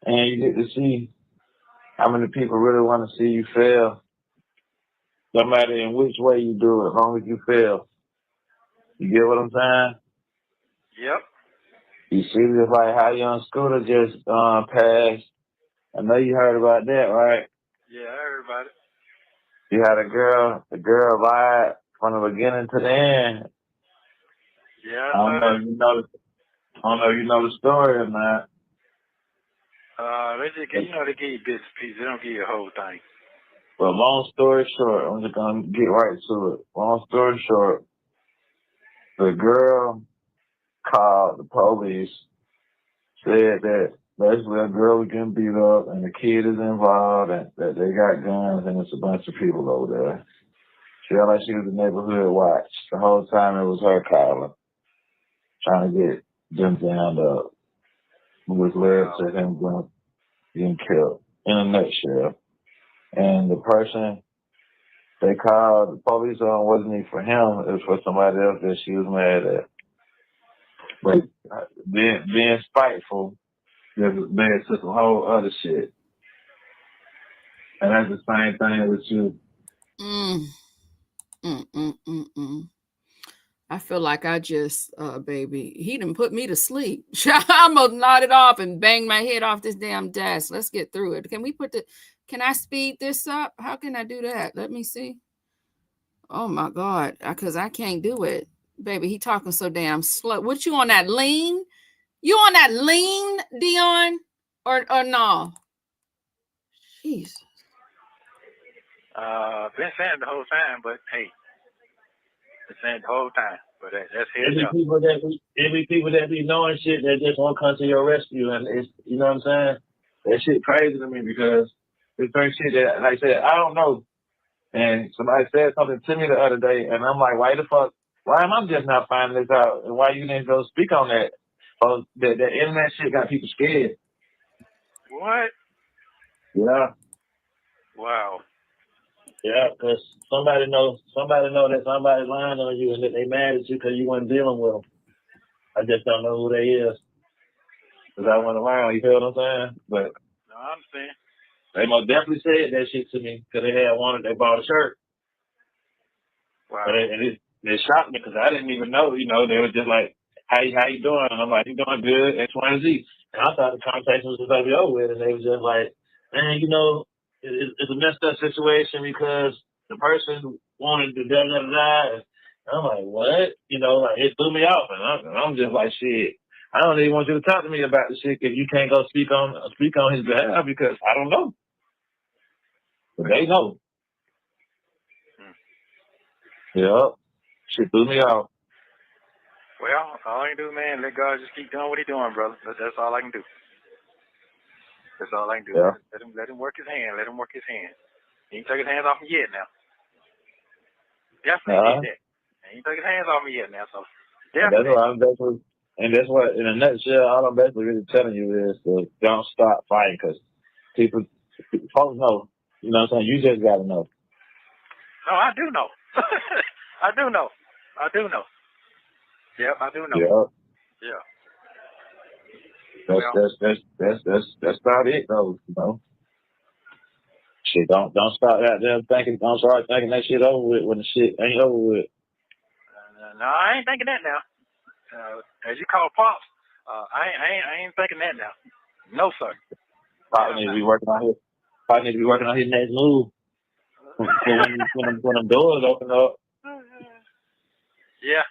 And you get to see how many people really want to see you fail. No matter in which way you do it, as long as you fail. You get what I'm saying? Yep. You see just like how young Scooter just passed. I know you heard about that, right? Yeah, I heard about it. You had the girl lied from the beginning to the end. Yeah, I don't know if you know the story or not. They just get, they give you bits and pieces. They don't give you the whole thing. But long story short, I'm just gonna get right to it. Long story short, the girl called the police, said that basically a girl was getting beat up and the kid is involved and that they got guns and it's a bunch of people over there. She felt like she was the neighborhood watch. The whole time it was her calling, trying to get them down up, which led to him getting killed in a nutshell. And the person they called the police on wasn't even for him, it was for somebody else that she was mad at. But being spiteful, just led to some whole other shit. And that's the same thing with you. I feel like I just, baby, he done put me to sleep. I almost nodded off and banged my head off this damn desk. Let's get through it. Can I speed this up? How can I do that? Let me see. Oh my God, because I can't do it. Baby, he talking so damn slow. What you on that lean? You on that lean, Dion? Or no? Jeez. Been saying the whole time, but hey, been saying the whole time. But that's his job. Every people that be knowing shit that just won't come to your rescue, and it's, you know what I'm saying? That shit crazy to me because it's certain shit that, like I said, I don't know. And somebody said something to me the other day, and I'm like, why am I just not finding this out? And why you didn't go speak on that? Oh, the internet shit got people scared. What? Yeah. Wow. Yeah, because somebody know that somebody's lying on you and that they mad at you because you wasn't dealing with them. I just don't know who they is. Because I wasn't around, you feel what I'm saying? But no, I understand. they most definitely said that shit to me because they bought a shirt. Wow. And it shocked me because I didn't even know, they were just like, how you doing? And I'm like, you doing good, X, Y, and Z. And I thought the conversation was going to be over with, and they was just like, man, it's a messed up situation because the person wanted to da-da-da-da. And I'm like, what? It threw me off. And I'm just like, shit, I don't even want you to talk to me about the shit if you can't go speak on his behalf because I don't know. But they know. Yep. Shit threw me off. Well, all I can do, man, let God just keep doing what he's doing, brother. That's all I can do. That's all I can do. Yeah. Let him work his hand. Let him work his hand. He ain't took his hands off me yet now. Definitely did that. He ain't took his hands off me yet now, so definitely. That's what, in a nutshell, all I'm basically really telling you is to don't stop fighting, because folks know. You know what I'm saying? You just got to know. No, I do know. I do know. Yep, I do know. Yeah. Yeah. That's about it, though. You know. Shit, don't start out there thinking. Don't start thinking that shit over with when the shit ain't over with. No, I ain't thinking that now. As you call Pops, I ain't thinking that now. No, sir. Pop needs to be working on his next move. When them doors open up. Yeah.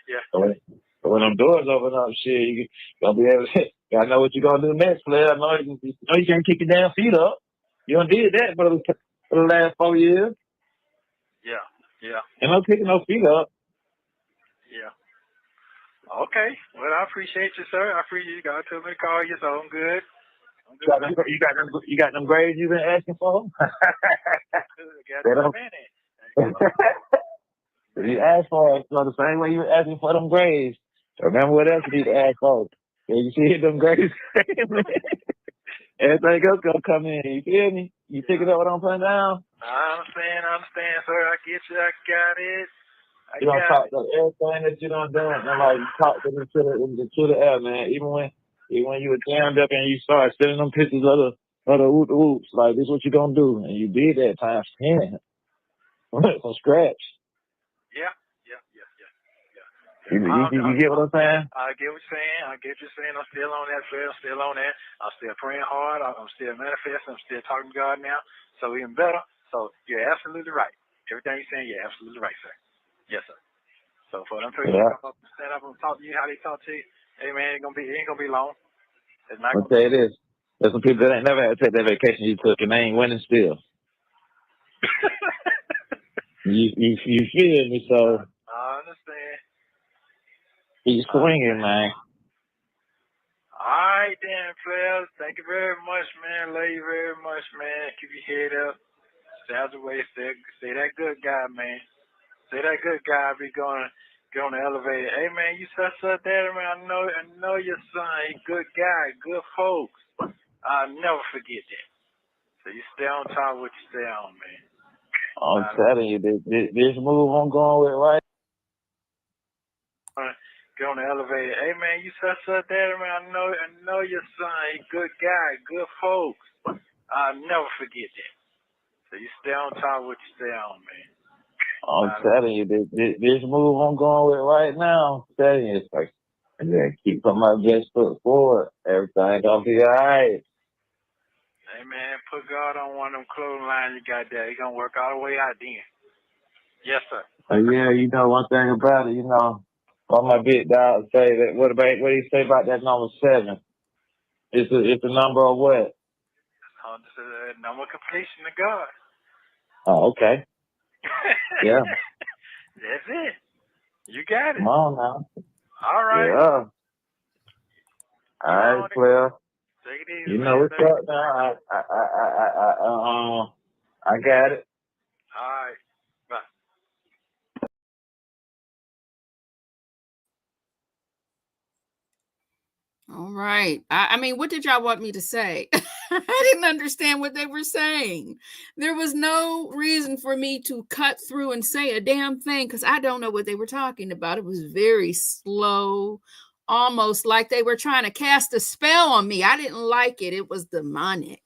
When them doors open up, shit, you gonna be able to. I know what you're gonna do next, player. I know you can't kick your damn feet up. You done did that for the last 4 years. Yeah. And I'm kicking no feet up. Yeah. Okay. Well, I appreciate you, sir. I appreciate you. God told me to call you, so I'm good. You got them grades you've been asking for? You asked for it, so the same way you were asking for them grades. Remember what else you need to ask for? You see them grades? Everything else gonna come in. You feel me? You picking up what I'm putting down? I understand, sir. I get you. I got it. You don't talk to everything that you done done. And like you talk to them to the air, man. Even when you were jammed up and you started sending them pictures of the oops, like this is what you gonna do, and you did that times 10 from scratch. Yeah. You get what I'm saying? I get what you're saying. I'm still on that, Fred. I'm still on that. I'm still praying hard. I'm still manifesting. I'm still talking to God now. So even better. So you're absolutely right. Everything you're saying, you're absolutely right, sir. Yes, sir. So for them people to come up and stand up and talk to you how they talk to you, hey man, it ain't gonna be long. It's not I'll tell you this. There's some people that ain't never had to take that vacation you took, and they ain't winning still. you feel me? So I understand. Keep swinging, man. All right, then, players. Thank you very much, man. Love you very much, man. Keep your head up. Stay out the way. Stay that good guy, man. Stay that good guy. Be going on the elevator. Hey, man, you such a daddy, man. I know your son. He good guy, good folks. I'll never forget that. So you stay on top of what you stay on, man. I'm telling you, this move I'm going with right. Get on the elevator. Hey man, you such a daddy, man. I know your son. He good guy, good folks. I'll never forget that. So you stay on top of what you stay on, man. I'm telling you, this move I'm going with right now. I'm telling you, it's like I gotta keep putting my best foot forward. Everything gonna be all right. Hey man, put God on one of them clothing lines you got there. He gonna work all the way out then. Yes, sir. Yeah, you know one thing about it, all my big dogs say that. What do you say about that number 7? It's the number of what? It's the number of completion of God. Oh, okay. Yeah. That's it. You got it. Come on now. All right. Yeah. All right, player. Take it easy. You know what's up now. I got it. All right. Bye. All right. I mean, what did y'all want me to say? I didn't understand what they were saying. There was no reason for me to cut through and say a damn thing because I don't know what they were talking about. It was very slow, almost like they were trying to cast a spell on me. I didn't like it. It was demonic.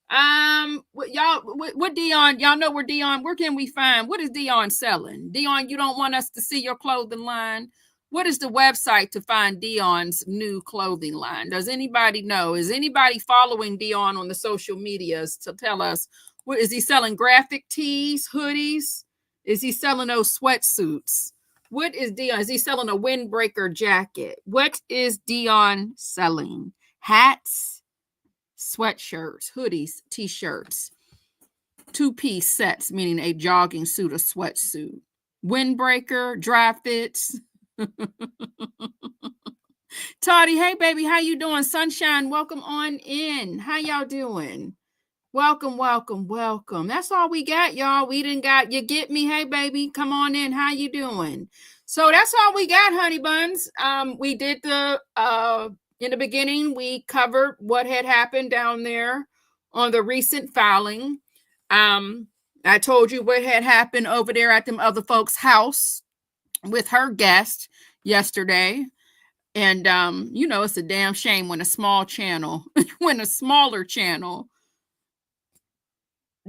What Dion, y'all know where can we find, what is Dion selling? Dion, you don't want us to see your clothing line? What is the website to find Dion's new clothing line? Does anybody know? Is anybody following Dion on the social medias to tell us, what is he selling? Graphic tees, hoodies? Is he selling those sweatsuits? What is Dion? Is he selling a windbreaker jacket? What is Dion selling? Hats, sweatshirts, hoodies, t-shirts, 2-piece sets, meaning a jogging suit or sweatsuit, windbreaker, dry fits, Toddy, hey baby, how you doing? Sunshine, welcome on in. How y'all doing? Welcome, welcome, welcome. That's all we got, y'all. We didn't got you get me. Hey baby, come on in. How you doing? So that's all we got, honey buns. We did the in the beginning, we covered what had happened down there on the recent filing. I told you what had happened over there at them other folks' house with her guest yesterday. And you know, it's a damn shame when a small channel, when a smaller channel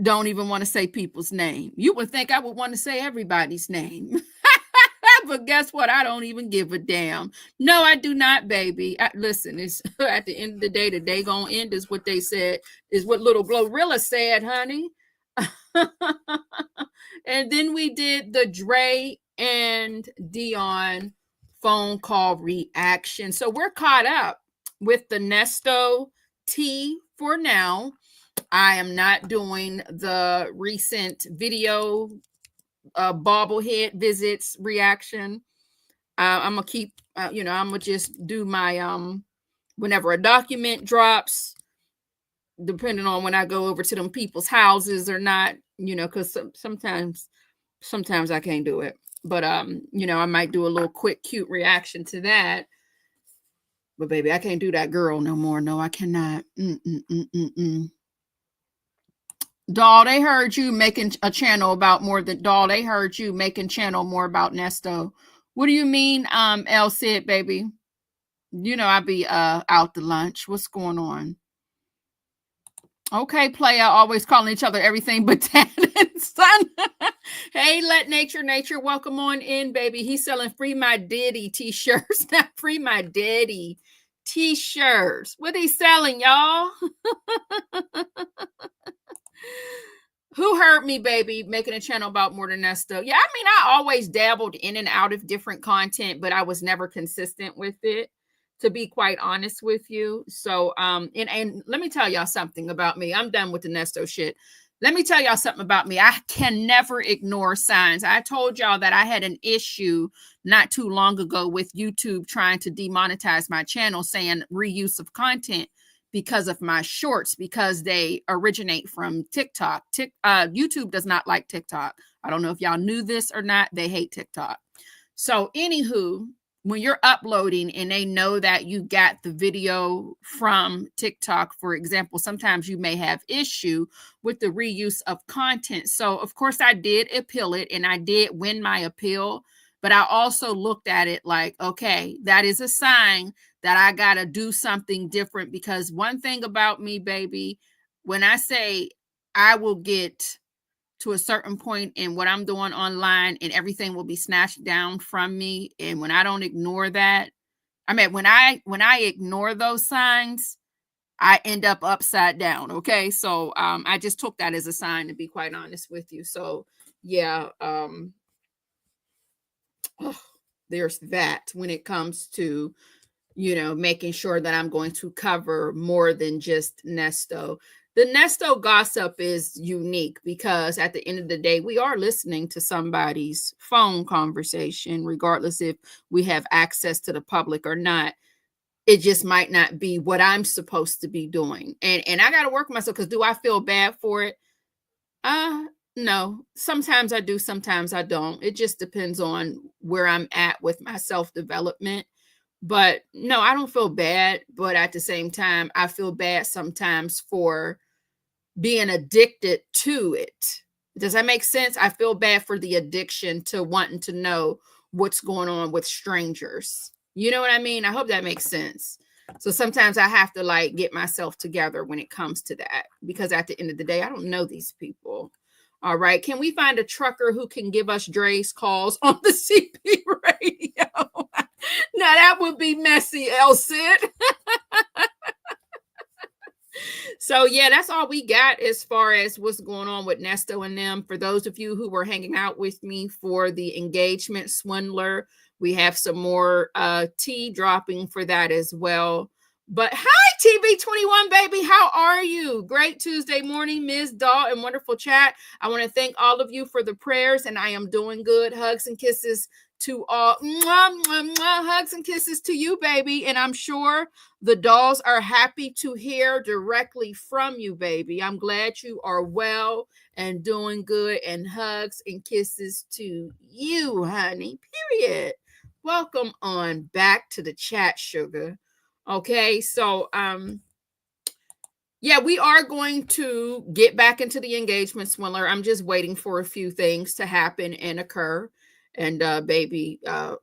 don't even want to say people's name. You would think I would want to say everybody's name. But guess what? I don't even give a damn. No, I do not, baby. Listen, it's at the end of the day gonna end is what they said, is what little Glorilla said, honey. And then we did the Dre and Dion phone call reaction. So we're caught up with the Nesto tea for now. I am not doing the recent video bobblehead visits reaction. I'm gonna keep, I'm gonna just do my whenever a document drops, depending on when I go over to them people's houses or not, because sometimes I can't do it. But I might do a little quick, cute reaction to that. But baby, I can't do that girl no more. No, I cannot. Doll, they heard you making a channel about more than Doll. They heard you making channel more about Nesto. What do you mean, El Cid, baby? I be out to lunch. What's going on? Okay, player, always calling each other everything but dad and son. Hey, let nature, welcome on in, baby. He's selling free my daddy t-shirts, not free my daddy t-shirts. What he selling, y'all? Who heard me, baby, making a channel about more than Nesto? Yeah, I mean, I always dabbled in and out of different content, but I was never consistent with it, to be quite honest with you. So, and let me tell y'all something about me. I'm done with the Nesto shit. Let me tell y'all something about me. I can never ignore signs. I told y'all that I had an issue not too long ago with YouTube trying to demonetize my channel, saying reuse of content because of my shorts, because they originate from TikTok. YouTube does not like TikTok. I don't know if y'all knew this or not. They hate TikTok. So anywho, when you're uploading and they know that you got the video from TikTok, for example, sometimes you may have issue with the reuse of content. So of course I did appeal it and I did win my appeal, but I also looked at it like, okay, that is a sign that I got to do something different, because one thing about me, baby, when I say I will get to a certain point in what I'm doing online and everything will be snatched down from me, and when I don't ignore that, I mean, when I ignore those signs, I end up upside down. Okay. So I just took that as a sign, to be quite honest with you. So yeah, there's that when it comes to making sure that I'm going to cover more than just Nesto. The Nesto gossip is unique because at the end of the day, we are listening to somebody's phone conversation, regardless if we have access to the public or not. It just might not be what I'm supposed to be doing. And I got to work myself, because do I feel bad for it? No. Sometimes I do, sometimes I don't. It just depends on where I'm at with my self-development. But no, I don't feel bad. But at the same time, I feel bad sometimes for being addicted to it. Does that make sense? I feel bad for the addiction to wanting to know what's going on with strangers. You know what I mean? I hope that makes sense. So sometimes I have to get myself together when it comes to that, because at the end of the day, I don't know these people. All right. Can we find a trucker who can give us Dre's calls on the CP radio? Now that would be messy, El Cid. So yeah, that's all we got as far as what's going on with Nesto and them. For those of you who were hanging out with me for the engagement swindler, we have some more tea dropping for that as well. But hi, TB21, baby. How are you? Great Tuesday morning, Ms. Daw, and wonderful chat. I want to thank all of you for the prayers, and I am doing good. Hugs and kisses to all. Mwah, mwah, mwah, hugs and kisses to you, baby. And I'm sure the dolls are happy to hear directly from you, baby. I'm glad you are well and doing good. And hugs and kisses to you, honey. Period. Welcome on back to the chat, sugar. Okay, so yeah, we are going to get back into the engagement swindler. I'm just waiting for a few things to happen and occur. And baby, I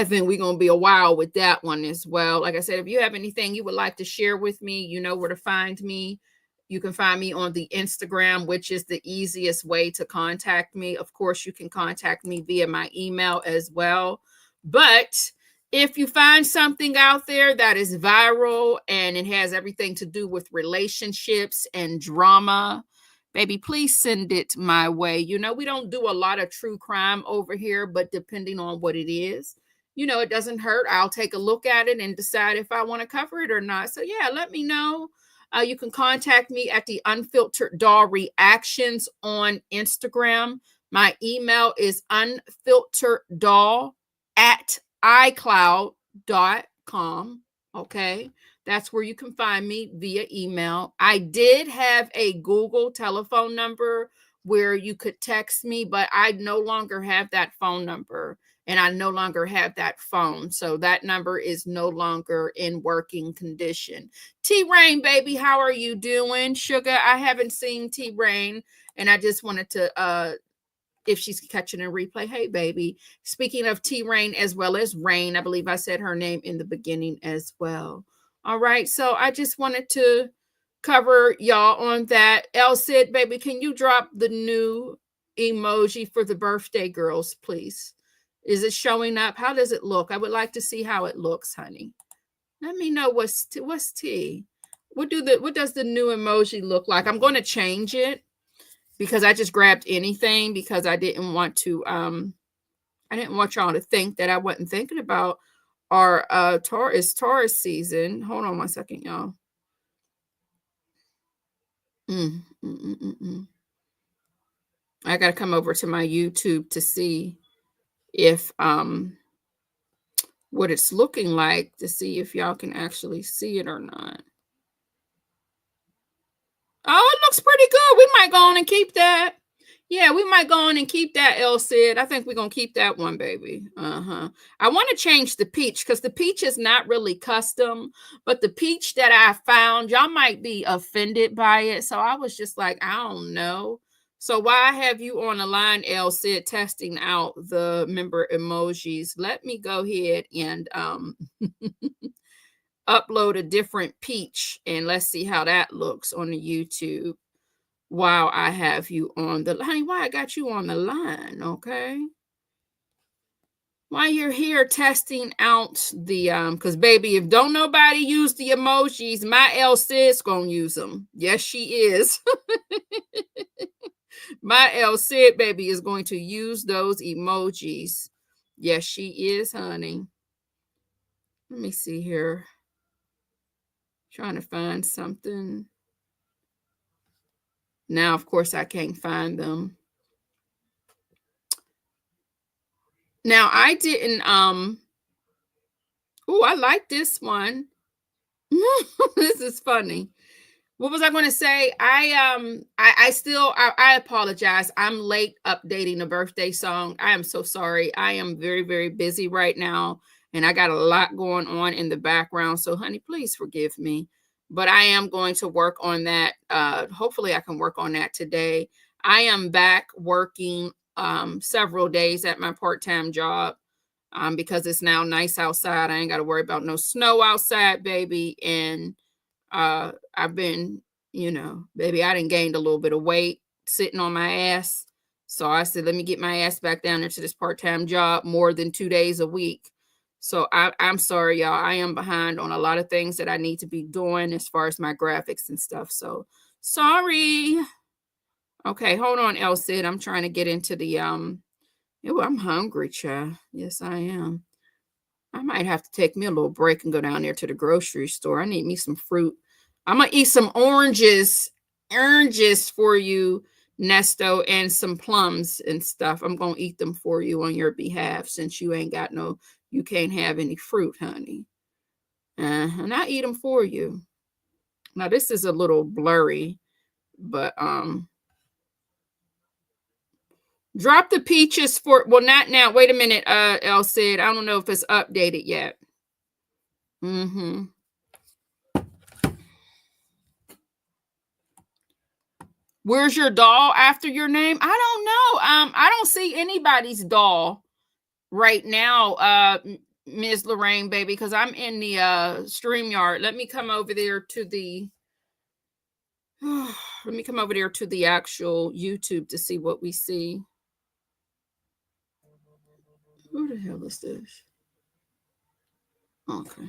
think we're going to be a while with that one as well. Like I said, if you have anything you would like to share with me, you know where to find me. You can find me on the Instagram, which is the easiest way to contact me. Of course, you can contact me via my email as well. But if you find something out there that is viral and it has everything to do with relationships and drama, baby, please send it my way. You know, we don't do a lot of true crime over here, but depending on what it is, you know, it doesn't hurt. I'll take a look at it and decide if I want to cover it or not. So yeah, let me know. You can contact me at the Unfiltered Doll Reactions on Instagram. My email is unfiltereddoll@icloud.com. Okay. That's where you can find me via email. I did have a Google telephone number where you could text me, but I no longer have that phone number and I no longer have that phone. So that number is no longer in working condition. T-Rain, baby, how are you doing? Sugar, I haven't seen T-Rain and I just wanted to, if she's catching a replay, hey, baby. Speaking of T-Rain as well as Rain, I believe I said her name in the beginning as well. All right, so I just wanted to cover y'all on that. El Cid, baby, can you drop the new emoji for the birthday girls, please? Is it showing up? How does it look? I would like to see how it looks, honey. Let me know what's T. What does the new emoji look like? I'm going to change it because I just grabbed anything because I didn't want to I didn't want y'all to think that I wasn't thinking about our Taurus season. Hold on one second, y'all. I got to come over to my YouTube to see if what it's looking like, to see if y'all can actually see it or not. Oh, it looks pretty good. We might go on and keep that. Yeah, we might go on and keep that, El Cid. I think we're going to keep that one, baby. I want to change the peach because the peach is not really custom, but the peach that I found, y'all might be offended by it. So I was just like, I don't know. So why have you on the line, El Cid, testing out the member emojis? Let me go ahead and upload a different peach and let's see how that looks on the YouTube. While I have you on the honey, why I got you on the line, okay? While you're here testing out the because baby, if don't nobody use the emojis, my El Cid's gonna use them. Yes, she is. My El Cid baby is going to use those emojis. Yes, she is, honey. Let me see here. Trying to find something. Now, of course, I can't find them. Now, I didn't, oh, I like this one. This is funny. What was I going to say? I apologize. I'm late updating the birthday song. I am so sorry. I am very, very busy right now, and I got a lot going on in the background. So, honey, please forgive me. But I am going to work on that. Hopefully, I can work on that today. I am back working several days at my part-time job because it's now nice outside. I ain't got to worry about no snow outside, baby. And I've been, you know, baby, I done gained a little bit of weight sitting on my ass. So I said, let me get my ass back down into this part-time job more than 2 days a week. So I'm sorry, y'all. I am behind on a lot of things that I need to be doing as far as my graphics and stuff. So sorry. Okay, hold on, El Cid. I'm trying to get into the I'm hungry, child. Yes, I am. I might have to take me a little break and go down there to the grocery store. I need me some fruit. I'm gonna eat some oranges for you Nesto and some plums and stuff. I'm going to eat them for you on your behalf since you ain't got you can't have any fruit, honey. And I eat them for you. Now, this is a little blurry, but drop the peaches well, not now. Wait a minute, El Cid. I don't know if it's updated yet. Where's your doll after your name? I don't know. I don't see anybody's doll right now, Ms. Lorraine, baby, because I'm in the StreamYard. Let me come over there to the actual YouTube to see what we see. Who the hell is this? Okay.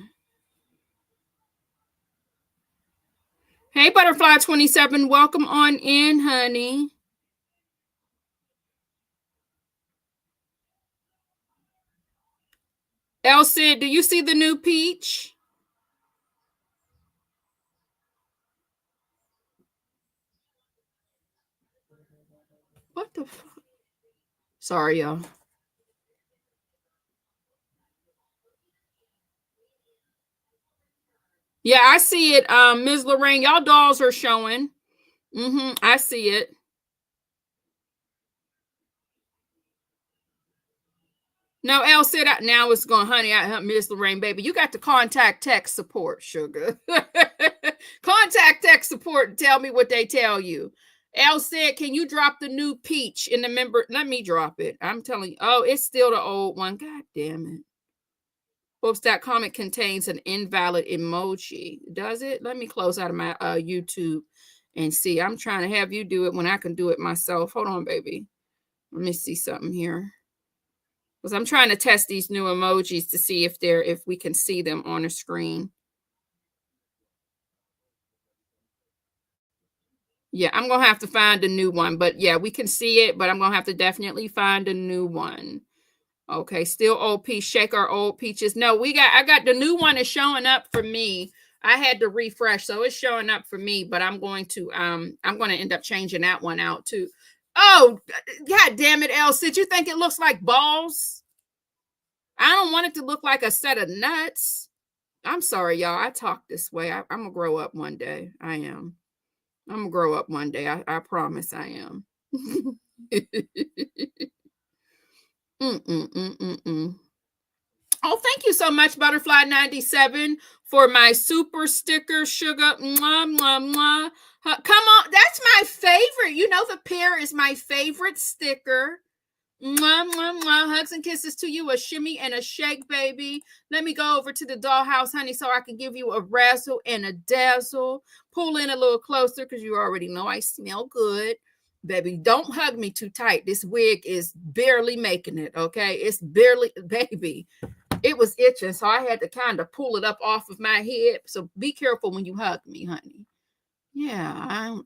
Hey, Butterfly 27, welcome on in, honey. El Cid, do you see the new peach? What the fuck? Sorry, y'all. Yeah, I see it. Ms. Lorraine, y'all dolls are showing. I see it. No, El said now it's going, honey, Miss Lorraine, baby. You got to contact tech support, sugar. Contact tech support and tell me what they tell you. El said, can you drop the new peach in the member? Let me drop it. I'm telling you. Oh, it's still the old one. God damn it. Oops, that comment contains an invalid emoji. Does it? Let me close out of my YouTube and see. I'm trying to have you do it when I can do it myself. Hold on, baby. Let me see something here. Because I'm trying to test these new emojis to see if we can see them on the screen. Yeah, I'm going to have to find a new one. But yeah, we can see it, but I'm going to have to definitely find a new one. Okay, still old peach. Shake our old peaches. No, I got the new one is showing up for me. I had to refresh, so it's showing up for me, but I'm going to end up changing that one out too. Oh, God damn it, El Cid. You think it looks like balls? I don't want it to look like a set of nuts. I'm sorry, y'all. I talk this way. I'm going to grow up one day. I am. I'm going to grow up one day. I promise I am. Oh, thank you so much, Butterfly 97, for my super sticker, sugar. Mwah, mwah, mwah. Come on. That's my favorite. You know, the pear is my favorite sticker. Mwah, mwah, mwah. Hugs and kisses to you. A shimmy and a shake, baby. Let me go over to the dollhouse, honey, so I can give you a razzle and a dazzle. Pull in a little closer because you already know I smell good. Baby, don't hug me too tight. This wig is barely making it, okay? It's barely, baby. It was itching, so I had to kind of pull it up off of my head. So be careful when you hug me, honey. Yeah, I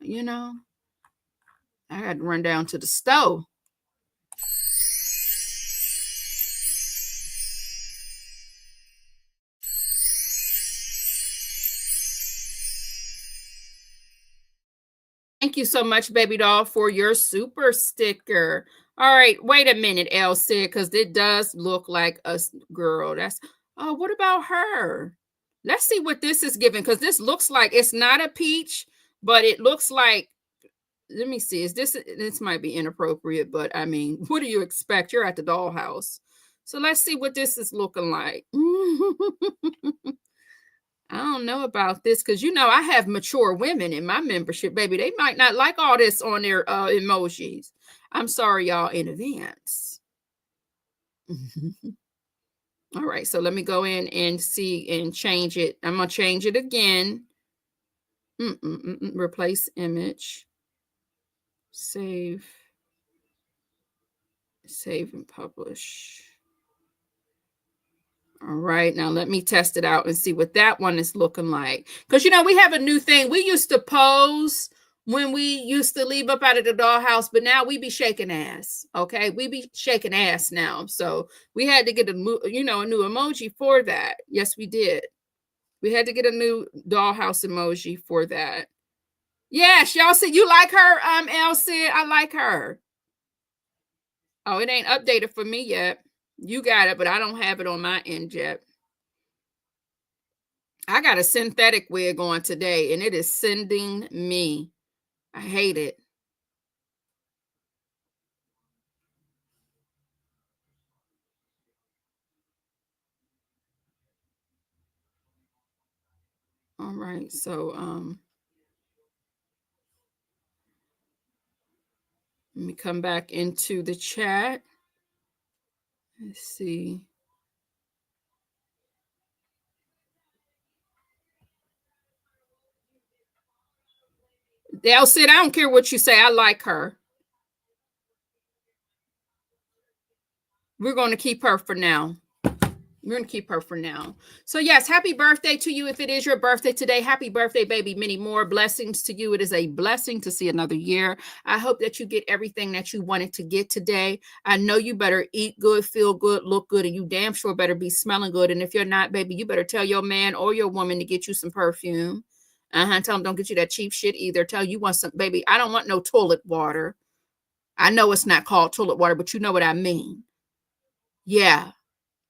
had to run down to the stove. Thank you so much, baby doll, for your super sticker. All right, wait a minute, El Cid, because it does look like a girl. What about her? Let's see what this is giving, because this looks like it's not a peach, but it looks like, let me see, this might be inappropriate, but I mean, what do you expect? You're at the dollhouse. So let's see what this is looking like. I don't know about this because, I have mature women in my membership, baby. They might not like all this on their emojis. I'm sorry, y'all, in advance. All right, so let me go in and see and change it. I'm going to change it again. Replace image. Save and publish. All right, now let me test it out and see what that one is looking like. Because, we have a new thing. We used to pose when we used to leave up out of the dollhouse, but now we be shaking ass, okay? We be shaking ass now. So we had to get a new emoji for that. Yes, we did. We had to get a new dollhouse emoji for that. Yes, y'all see, you like her, Elsie? I like her. Oh, it ain't updated for me yet. You got it, but I don't have it on my end yet. I got a synthetic wig on today, and it is sending me. I hate it. All right, so let me come back into the chat. Let's see. Elsie, I don't care what you say. I like her. We're going to keep her for now. We're going to keep her for now. So, yes, happy birthday to you if it is your birthday today. Happy birthday, baby. Many more blessings to you. It is a blessing to see another year. I hope that you get everything that you wanted to get today. I know you better eat good, feel good, look good, and you damn sure better be smelling good. And if you're not, baby, you better tell your man or your woman to get you some perfume. Tell them don't get you that cheap shit either. Tell you want some, baby, I don't want no toilet water. I know it's not called toilet water, but you know what I mean. Yeah.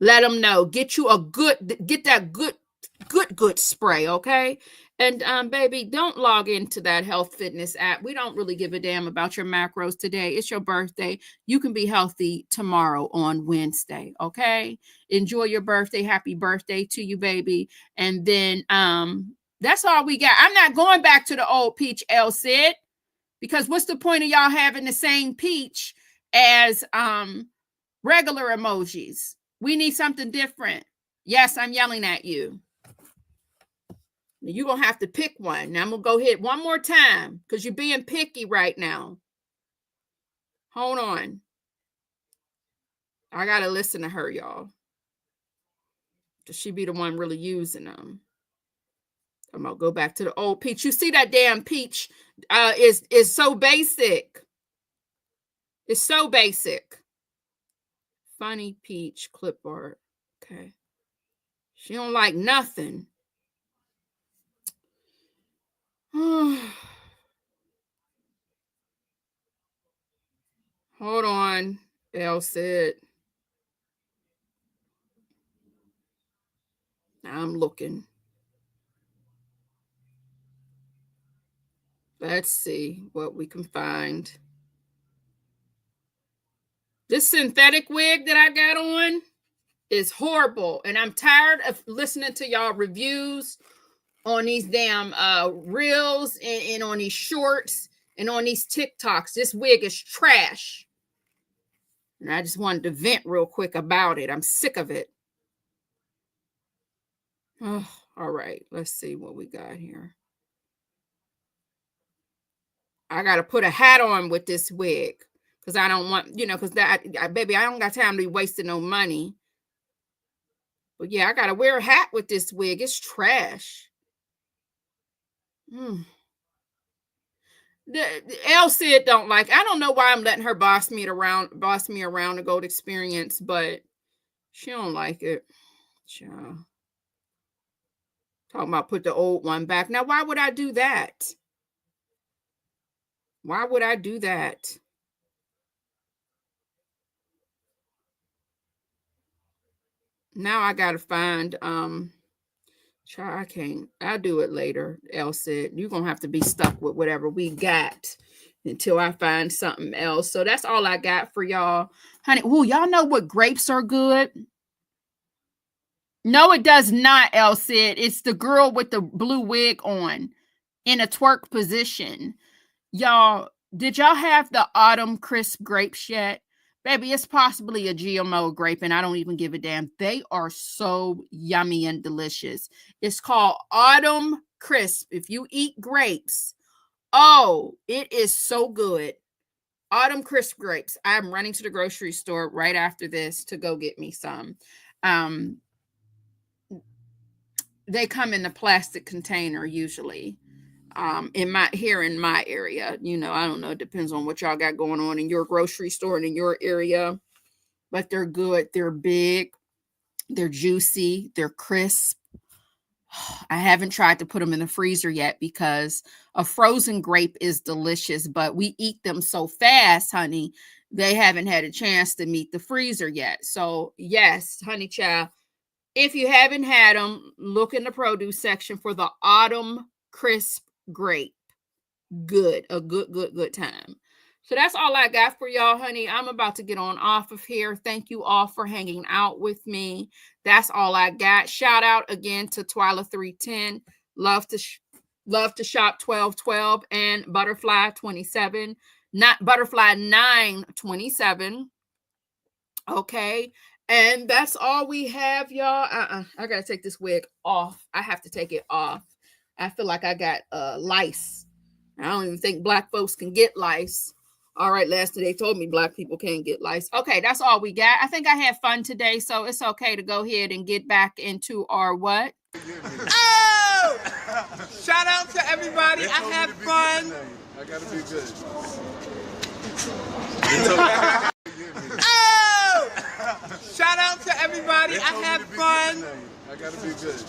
Let them know. Get you a good, get that good spray, okay? And baby, don't log into that health fitness app. We don't really give a damn about your macros today. It's your birthday. You can be healthy tomorrow on Wednesday, okay? Enjoy your birthday. Happy birthday to you, baby. And then that's all we got. I'm not going back to the old peach Sid, because what's the point of y'all having the same peach as regular emojis? We need something different. Yes, I'm yelling at you. You're going to have to pick one. Now I'm going to go hit one more time because you're being picky right now. Hold on. I got to listen to her, y'all. Because she be the one really using them. I'm going to go back to the old peach. You see that damn peach is so basic. It's so basic. Funny peach clip art. Okay. She don't like nothing. Hold on, Sid. I'm looking. Let's see what we can find. This synthetic wig that I got on is horrible. And I'm tired of listening to y'all reviews on these damn reels and on these shorts and on these TikToks. This wig is trash. And I just wanted to vent real quick about it. I'm sick of it. Oh, all right. Let's see what we got here. I got to put a hat on with this wig because I don't want, because baby, I don't got time to be wasting no money. But yeah, I got to wear a hat with this wig. It's trash. The Sid don't like. I don't know why I'm letting her boss me around the gold experience, but she don't like it. Child. Talking about put the old one back. Now, why would I do that? Why would I do that? Now I gotta find child, I can't. I'll do it later. Else said you're gonna have to be stuck with whatever we got until I find something else. So that's all I got for y'all. Honey, oh, y'all know what grapes are good? No, it does not, El Cid. It's the girl with the blue wig on in a twerk position. Y'all, did y'all have the autumn crisp grapes yet? Baby, it's possibly a GMO grape, and I don't even give a damn. They are so yummy and delicious. It's called Autumn Crisp. If you eat grapes, oh, it is so good. Autumn Crisp grapes. I'm running to the grocery store right after this to go get me some. They come in a plastic container usually. In my area, I don't know, it depends on what y'all got going on in your grocery store and in your area, but they're good. They're big, they're juicy, they're crisp. I haven't tried to put them in the freezer yet because a frozen grape is delicious, but we eat them so fast, honey, they haven't had a chance to meet the freezer yet. So yes, honey child, if you haven't had them, look in the produce section for the autumn crisp grape. Good, a good time. So that's all I got for y'all, honey. I'm about to get on off of here. Thank you all for hanging out with me. That's all I got. Shout out again to Twyla 310. Love to shop 1212 and Butterfly 27. Not Butterfly 927. Okay. And that's all we have, y'all. I gotta take this wig off. I have to take it off. I feel like I got lice. I don't even think black folks can get lice. All right, Lester, they told me black people can't get lice. Okay, that's all we got. I think I had fun today, so it's okay to go ahead and get back into our what? Oh! Shout out to everybody. I had fun. I gotta be good. Oh! Shout out to everybody. I had fun. I gotta be good.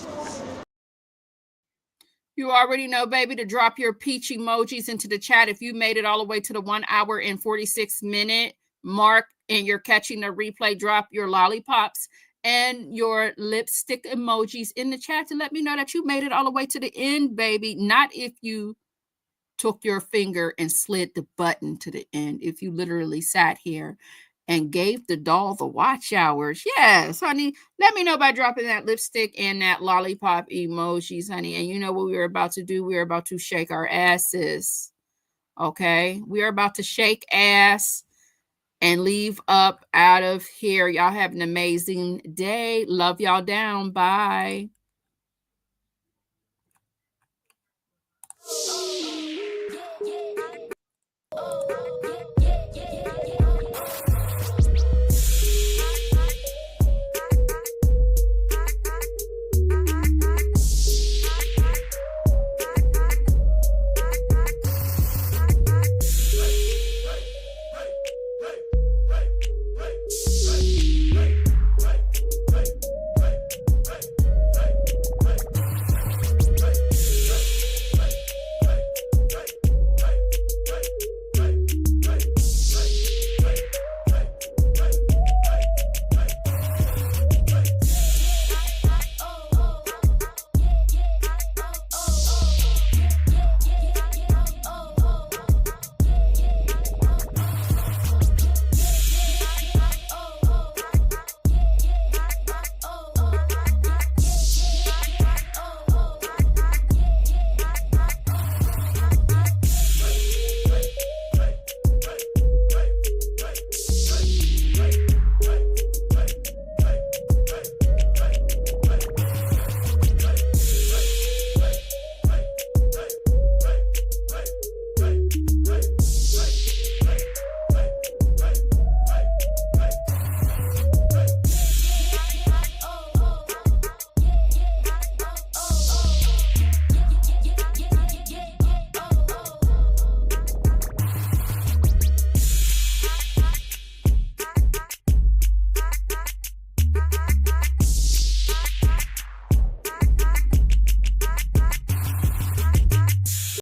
You already know, baby, to drop your peach emojis into the chat if you made it all the way to the 1 hour and 46-minute mark and you're catching the replay. Drop your lollipops and your lipstick emojis in the chat to let me know that you made it all the way to the end, baby. Not if you took your finger and slid the button to the end. If you literally sat here and gave the doll the watch hours. Yes, honey. Let me know by dropping that lipstick and that lollipop emojis, honey. And you know what we're about to do? We're about to shake our asses. Okay? We're about to shake ass and leave up out of here. Y'all have an amazing day. Love y'all down. Bye.